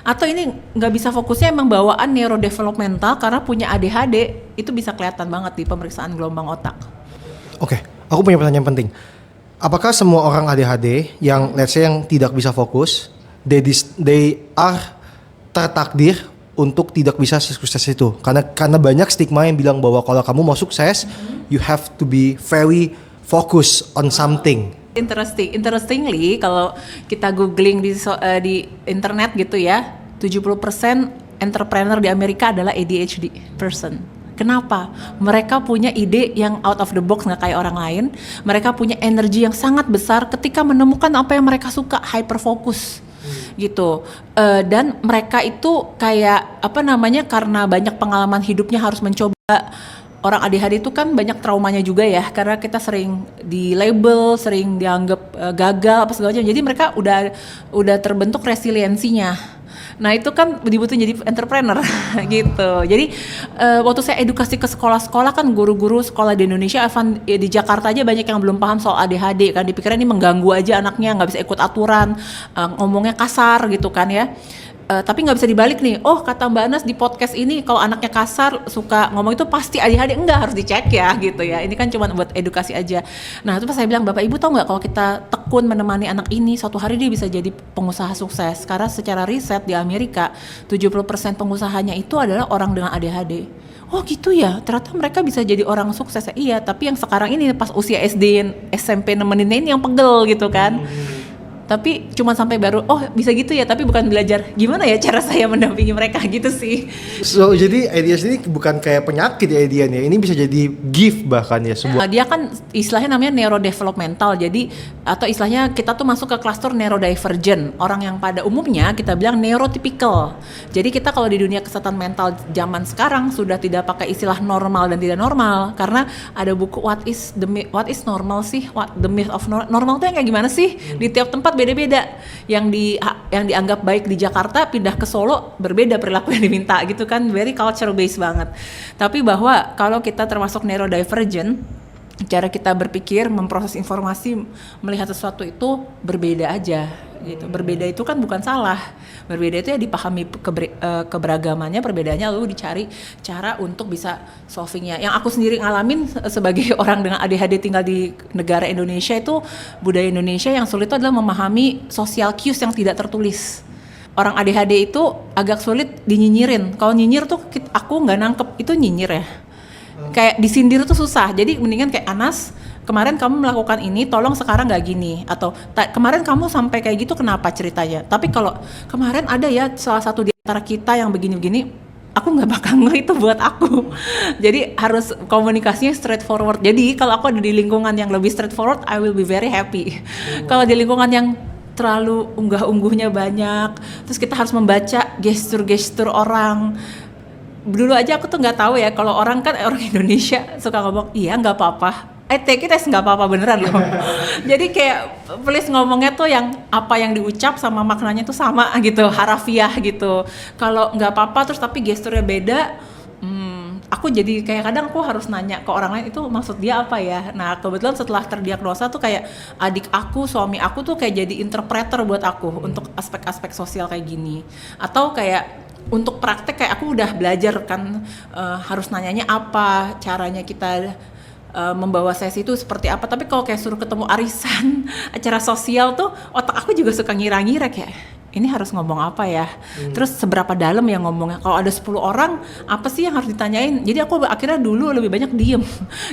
Atau ini nggak bisa fokusnya emang bawaan neurodevelopmental karena punya ADHD, itu bisa kelihatan banget di pemeriksaan gelombang otak. Aku punya pertanyaan penting. Apakah semua orang ADHD yang let's say yang tidak bisa fokus, they are tertakdir untuk tidak bisa sukses itu? Karena banyak stigma yang bilang bahwa kalau kamu mau sukses, you have to be very focused on something. Interestingly, kalau kita googling di internet gitu ya, 70% entrepreneur di Amerika adalah ADHD person. Kenapa? Mereka punya ide yang out of the box, nggak kayak orang lain. Mereka punya energi yang sangat besar ketika menemukan apa yang mereka suka, hyperfokus gitu. Dan mereka itu kayak karena banyak pengalaman hidupnya harus mencoba. Orang ADHD itu kan banyak traumanya juga ya, karena kita sering di label, sering dianggap gagal apa segala macam. Jadi mereka udah terbentuk resiliensinya. Nah itu kan dibutuhin jadi entrepreneur gitu. Jadi waktu saya edukasi ke sekolah-sekolah, kan guru-guru sekolah di Indonesia, di Jakarta aja banyak yang belum paham soal ADHD kan. Dipikirnya ini mengganggu aja anaknya, nggak bisa ikut aturan, ngomongnya kasar gitu kan ya. Tapi nggak bisa dibalik nih, kata Mbak Anas di podcast ini kalau anaknya kasar, suka ngomong itu pasti ADHD. Enggak, harus dicek ya gitu ya. Ini kan cuma buat edukasi aja. Nah itu pas saya bilang, Bapak Ibu tahu nggak kalau kita tekun menemani anak ini, suatu hari dia bisa jadi pengusaha sukses. Karena secara riset di Amerika 70% pengusahanya itu adalah orang dengan ADHD. Oh gitu ya, ternyata mereka bisa jadi orang sukses ya. Iya, tapi yang sekarang ini pas usia SD, SMP nemeninnya ini yang pegel gitu kan. Tapi cuma sampai baru bisa gitu ya, tapi bukan belajar gimana ya cara saya mendampingi mereka gitu sih. So jadi ADHD ini bukan kayak penyakit ya ideanya, ini bisa jadi gift bahkan ya sebuah. Dia kan istilahnya namanya neurodevelopmental, jadi atau istilahnya kita tuh masuk ke klaster neurodivergent. Orang yang pada umumnya kita bilang neurotypical. Jadi kita kalau di dunia kesehatan mental zaman sekarang sudah tidak pakai istilah normal dan tidak normal, karena ada buku what is normal sih, the myth of normal tuh yang kayak gimana sih? Di tiap tempat beda-beda. Yang dianggap baik di Jakarta pindah ke Solo berbeda perilaku yang diminta gitu kan, very culture based banget. Tapi bahwa kalau kita termasuk neurodivergent, cara kita berpikir, memproses informasi, melihat sesuatu itu berbeda aja gitu. Berbeda itu kan bukan salah. Berbeda itu ya dipahami keberagamannya, perbedaannya, lalu dicari cara untuk bisa solvingnya. Yang aku sendiri ngalamin sebagai orang dengan ADHD tinggal di negara Indonesia, itu budaya Indonesia yang sulit itu adalah memahami social cues yang tidak tertulis. Orang ADHD itu agak sulit dinyinyirin. Kalau nyinyir tuh aku nggak nangkep itu nyinyir ya. Kayak disindir tuh susah. Jadi mendingan kayak, Anas, kemarin kamu melakukan ini, tolong sekarang nggak gini, atau kemarin kamu sampai kayak gitu kenapa ceritanya. Tapi kalau kemarin ada ya salah satu di antara kita yang begini-begini, aku nggak bakal itu buat aku. Jadi harus komunikasinya straightforward. Jadi kalau aku ada di lingkungan yang lebih straightforward, I will be very happy. Kalau di lingkungan yang terlalu unggah-ungguhnya banyak. Terus kita harus membaca gestur-gestur orang. Dulu aja aku tuh nggak tahu ya, kalau orang Indonesia suka ngomong, iya nggak apa-apa. Take it as nggak apa-apa beneran loh. Jadi kayak please ngomongnya tuh yang apa yang diucap sama maknanya tuh sama gitu, harafiah gitu. Kalau nggak apa-apa terus tapi gesturnya beda, aku jadi kayak kadang aku harus nanya ke orang lain itu maksud dia apa ya. Nah kebetulan setelah terdiagnosa tuh kayak adik aku, suami aku tuh kayak jadi interpreter buat aku untuk aspek-aspek sosial kayak gini. Atau kayak untuk praktek kayak aku udah belajar kan harus nanyanya apa, caranya kita membawa sesi itu seperti apa. Tapi kalau kayak suruh ketemu arisan, acara sosial tuh otak aku juga suka ngira-ngira kayak ini harus ngomong apa ya, terus seberapa dalam ya ngomongnya. Kalau ada 10 orang apa sih yang harus ditanyain. Jadi aku akhirnya dulu lebih banyak diem.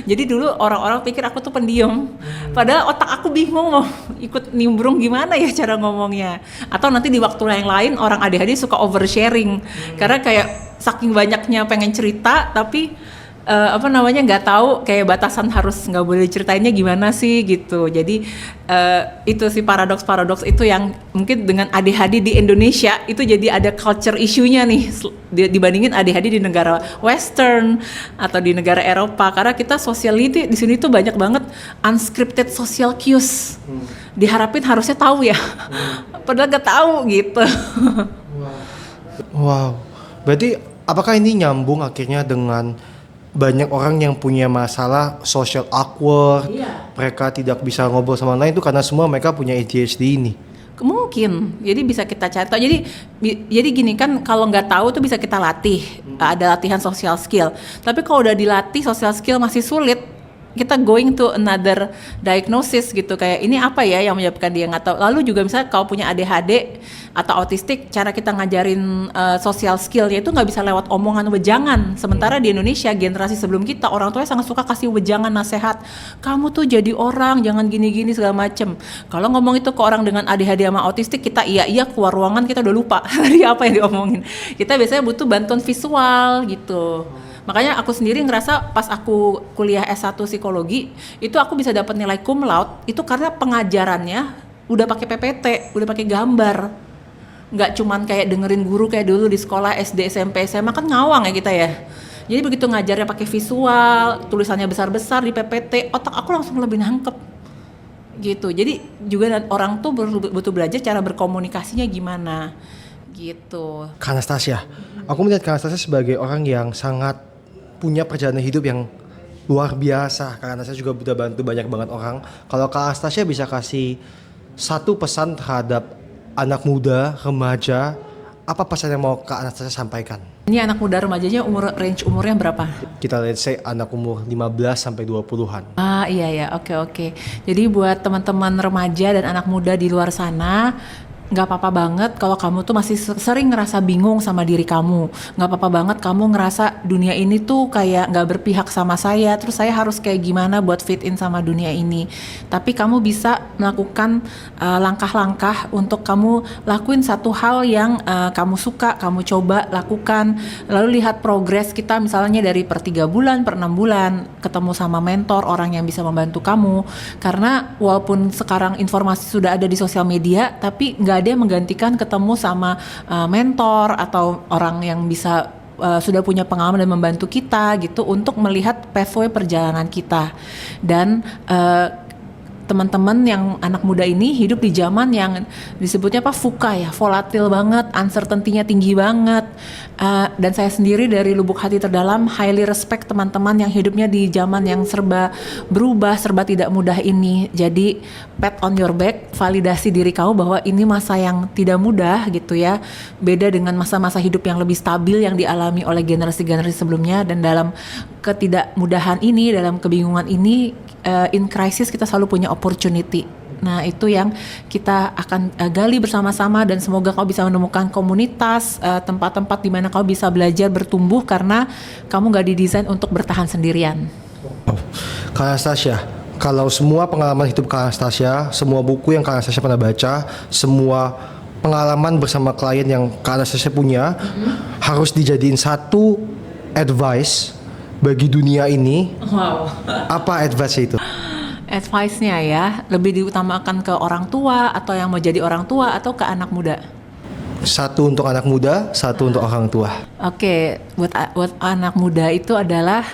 Jadi dulu orang-orang pikir aku tuh pendiam, padahal otak aku bingung mau ikut nimbrung gimana ya cara ngomongnya. Atau nanti di waktu yang lain orang ADHD suka oversharing karena kayak saking banyaknya pengen cerita tapi nggak tahu kayak batasan harus nggak boleh ceritainnya gimana sih gitu. Jadi itu sih paradoks itu yang mungkin dengan ADHD di Indonesia itu jadi ada culture issue-nya nih dibandingin ADHD di negara Western atau di negara Eropa, karena kita sociality di sini tuh banyak banget unscripted social cues. Diharapin harusnya tahu ya, padahal nggak tahu gitu. Wow, berarti apakah ini nyambung akhirnya dengan banyak orang yang punya masalah social awkward, mereka tidak bisa ngobrol sama lain itu karena semua mereka punya ADHD ini? Mungkin, jadi bisa kita cari tahu. Jadi gini kan, kalau nggak tahu tuh bisa kita latih, ada latihan social skill. Tapi kalau udah dilatih social skill masih sulit, kita going to another diagnosis gitu, kayak ini apa ya yang menyebabkan dia nggak tahu. Lalu juga misalnya kalau punya ADHD atau autistik, cara kita ngajarin social skillnya itu nggak bisa lewat omongan wejangan. Sementara di Indonesia generasi sebelum kita orang tuanya sangat suka kasih wejangan nasihat, kamu tuh jadi orang jangan gini-gini segala macem. Kalau ngomong itu ke orang dengan ADHD sama autistik, kita iya keluar ruangan kita udah lupa tadi apa yang diomongin. Kita biasanya butuh bantuan visual gitu. Makanya aku sendiri ngerasa pas aku kuliah S1 psikologi, itu aku bisa dapat nilai cum laude, itu karena pengajarannya udah pakai PPT, udah pakai gambar. Nggak cuman kayak dengerin guru kayak dulu di sekolah SD, SMP, SMA kan ngawang ya kita ya. Jadi begitu ngajarnya pakai visual, tulisannya besar-besar di PPT, otak aku langsung lebih nangkep. Gitu. Jadi juga orang tuh butuh belajar cara berkomunikasinya gimana. Gitu. Kak Anastasia, aku melihat Kak Anastasia sebagai orang yang sangat punya perjalanan hidup yang luar biasa, karena saya juga udah bantu banyak banget orang. Kalau Kak Anastasia bisa kasih satu pesan terhadap anak muda, remaja, apa pesan yang mau Kak Anastasia sampaikan? Ini anak muda remajanya range umurnya berapa? Kita let's say anak umur 15 sampai 20-an. Iya, oke. Jadi buat teman-teman remaja dan anak muda di luar sana, nggak apa-apa banget kalau kamu tuh masih sering ngerasa bingung sama diri kamu. Nggak apa-apa banget kamu ngerasa dunia ini tuh kayak nggak berpihak sama saya, terus saya harus kayak gimana buat fit in sama dunia ini. Tapi kamu bisa melakukan langkah-langkah untuk kamu lakuin satu hal yang kamu suka, kamu coba lakukan. Lalu lihat progres kita misalnya dari per 3 bulan, per 6 bulan, ketemu sama mentor, orang yang bisa membantu kamu. Karena walaupun sekarang informasi sudah ada di sosial media, tapi nggak ada yang menggantikan ketemu sama mentor atau orang yang bisa sudah punya pengalaman dan membantu kita gitu untuk melihat pathway perjalanan kita. Dan teman-teman yang anak muda ini hidup di zaman yang disebutnya VUCA ya, volatil banget, uncertainty-nya tinggi banget. Dan saya sendiri dari lubuk hati terdalam highly respect teman-teman yang hidupnya di zaman yang serba berubah, serba tidak mudah ini. Jadi pat on your back, validasi diri kamu bahwa ini masa yang tidak mudah gitu ya. Beda dengan masa-masa hidup yang lebih stabil yang dialami oleh generasi-generasi sebelumnya. Dan dalam ketidakmudahan ini, dalam kebingungan ini, in crisis kita selalu punya opportunity. Nah itu yang kita akan gali bersama-sama, dan semoga kau bisa menemukan komunitas, tempat-tempat di mana kau bisa belajar bertumbuh karena kamu gak didesain untuk bertahan sendirian. Kak Anastasia, kalau semua pengalaman hidup Kak Anastasia, semua buku yang Kak Anastasia pernah baca, semua pengalaman bersama klien yang Kak Anastasia punya, harus dijadiin satu advice bagi dunia ini. Wow. Apa advice itu? advice-nya ya, lebih diutamakan ke orang tua atau yang mau jadi orang tua atau ke anak muda? Satu untuk anak muda, satu untuk orang tua. Oke, buat anak muda itu adalah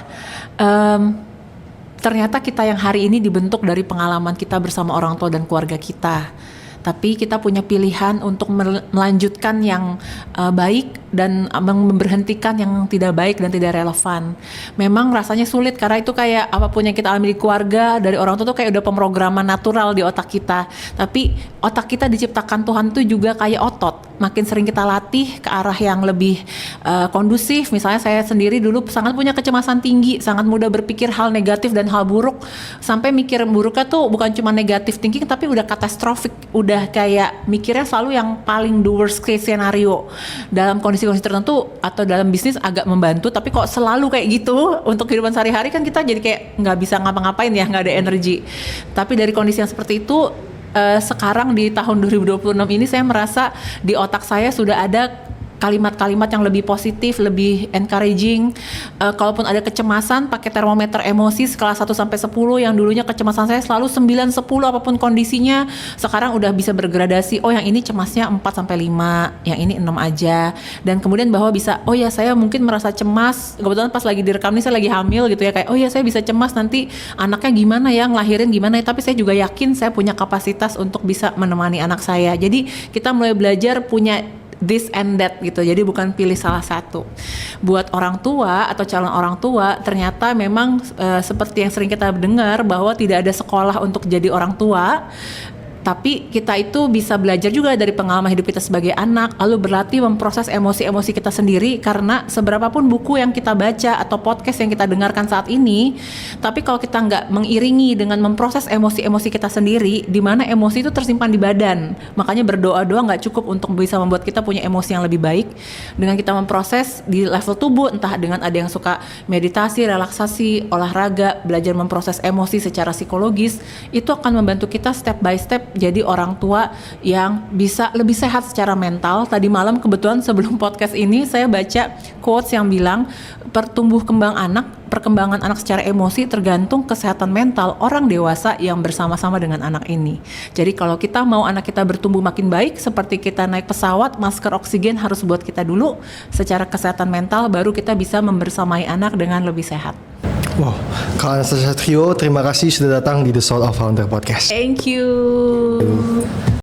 ternyata kita yang hari ini dibentuk dari pengalaman kita bersama orang tua dan keluarga kita. Tapi kita punya pilihan untuk melanjutkan yang baik dan memberhentikan yang tidak baik dan tidak relevan. Memang rasanya sulit karena itu kayak apapun yang kita alami di keluarga, dari orang tua tuh kayak udah pemrograman natural di otak kita. Tapi otak kita diciptakan Tuhan tuh juga kayak otot. Makin sering kita latih ke arah yang lebih kondusif. Misalnya saya sendiri dulu sangat punya kecemasan tinggi, sangat mudah berpikir hal negatif dan hal buruk. Sampai mikir buruknya tuh bukan cuma negatif thinking tapi udah katastrofik, udah kayak mikirnya selalu yang paling the worst case scenario. Dalam kondisi-kondisi tertentu atau dalam bisnis agak membantu, tapi kok selalu kayak gitu untuk kehidupan sehari-hari kan kita jadi kayak nggak bisa ngapa-ngapain ya, nggak ada energi. Tapi dari kondisi yang seperti itu, sekarang di tahun 2026 ini saya merasa di otak saya sudah ada kalimat-kalimat yang lebih positif, lebih encouraging. Kalaupun ada kecemasan, pakai termometer emosi skala 1 sampai 10, yang dulunya kecemasan saya selalu 9, 10 apapun kondisinya, sekarang udah bisa bergradasi. Oh, yang ini cemasnya 4 sampai 5, yang ini 6 aja. Dan kemudian bahwa bisa, oh ya saya mungkin merasa cemas. Kebetulan pas lagi direkam ini saya lagi hamil gitu ya, kayak oh ya saya bisa cemas nanti anaknya gimana ya, ngelahirin gimana ya. Tapi saya juga yakin saya punya kapasitas untuk bisa menemani anak saya. Jadi kita mulai belajar punya this and that gitu, jadi bukan pilih salah satu. Buat orang tua atau calon orang tua, ternyata memang seperti yang sering kita dengar bahwa tidak ada sekolah untuk jadi orang tua. Tapi kita itu bisa belajar juga dari pengalaman hidup kita sebagai anak, lalu berlatih memproses emosi-emosi kita sendiri. Karena seberapapun buku yang kita baca atau podcast yang kita dengarkan saat ini, tapi kalau kita nggak mengiringi dengan memproses emosi-emosi kita sendiri, di mana emosi itu tersimpan di badan. Makanya berdoa-doa nggak cukup untuk bisa membuat kita punya emosi yang lebih baik. Dengan kita memproses di level tubuh, entah dengan ada yang suka meditasi, relaksasi, olahraga, belajar memproses emosi secara psikologis, itu akan membantu kita step by step jadi orang tua yang bisa lebih sehat secara mental. Tadi malam kebetulan sebelum podcast ini saya baca quotes yang bilang perkembangan anak secara emosi tergantung kesehatan mental orang dewasa yang bersama-sama dengan anak ini. Jadi kalau kita mau anak kita bertumbuh makin baik, seperti kita naik pesawat, masker oksigen harus buat kita dulu. Secara kesehatan mental baru kita bisa membersamai anak dengan lebih sehat. Wow, Kak Anastasia Satrio, terima kasih sudah datang di The Soul of Founder Podcast. Thank you.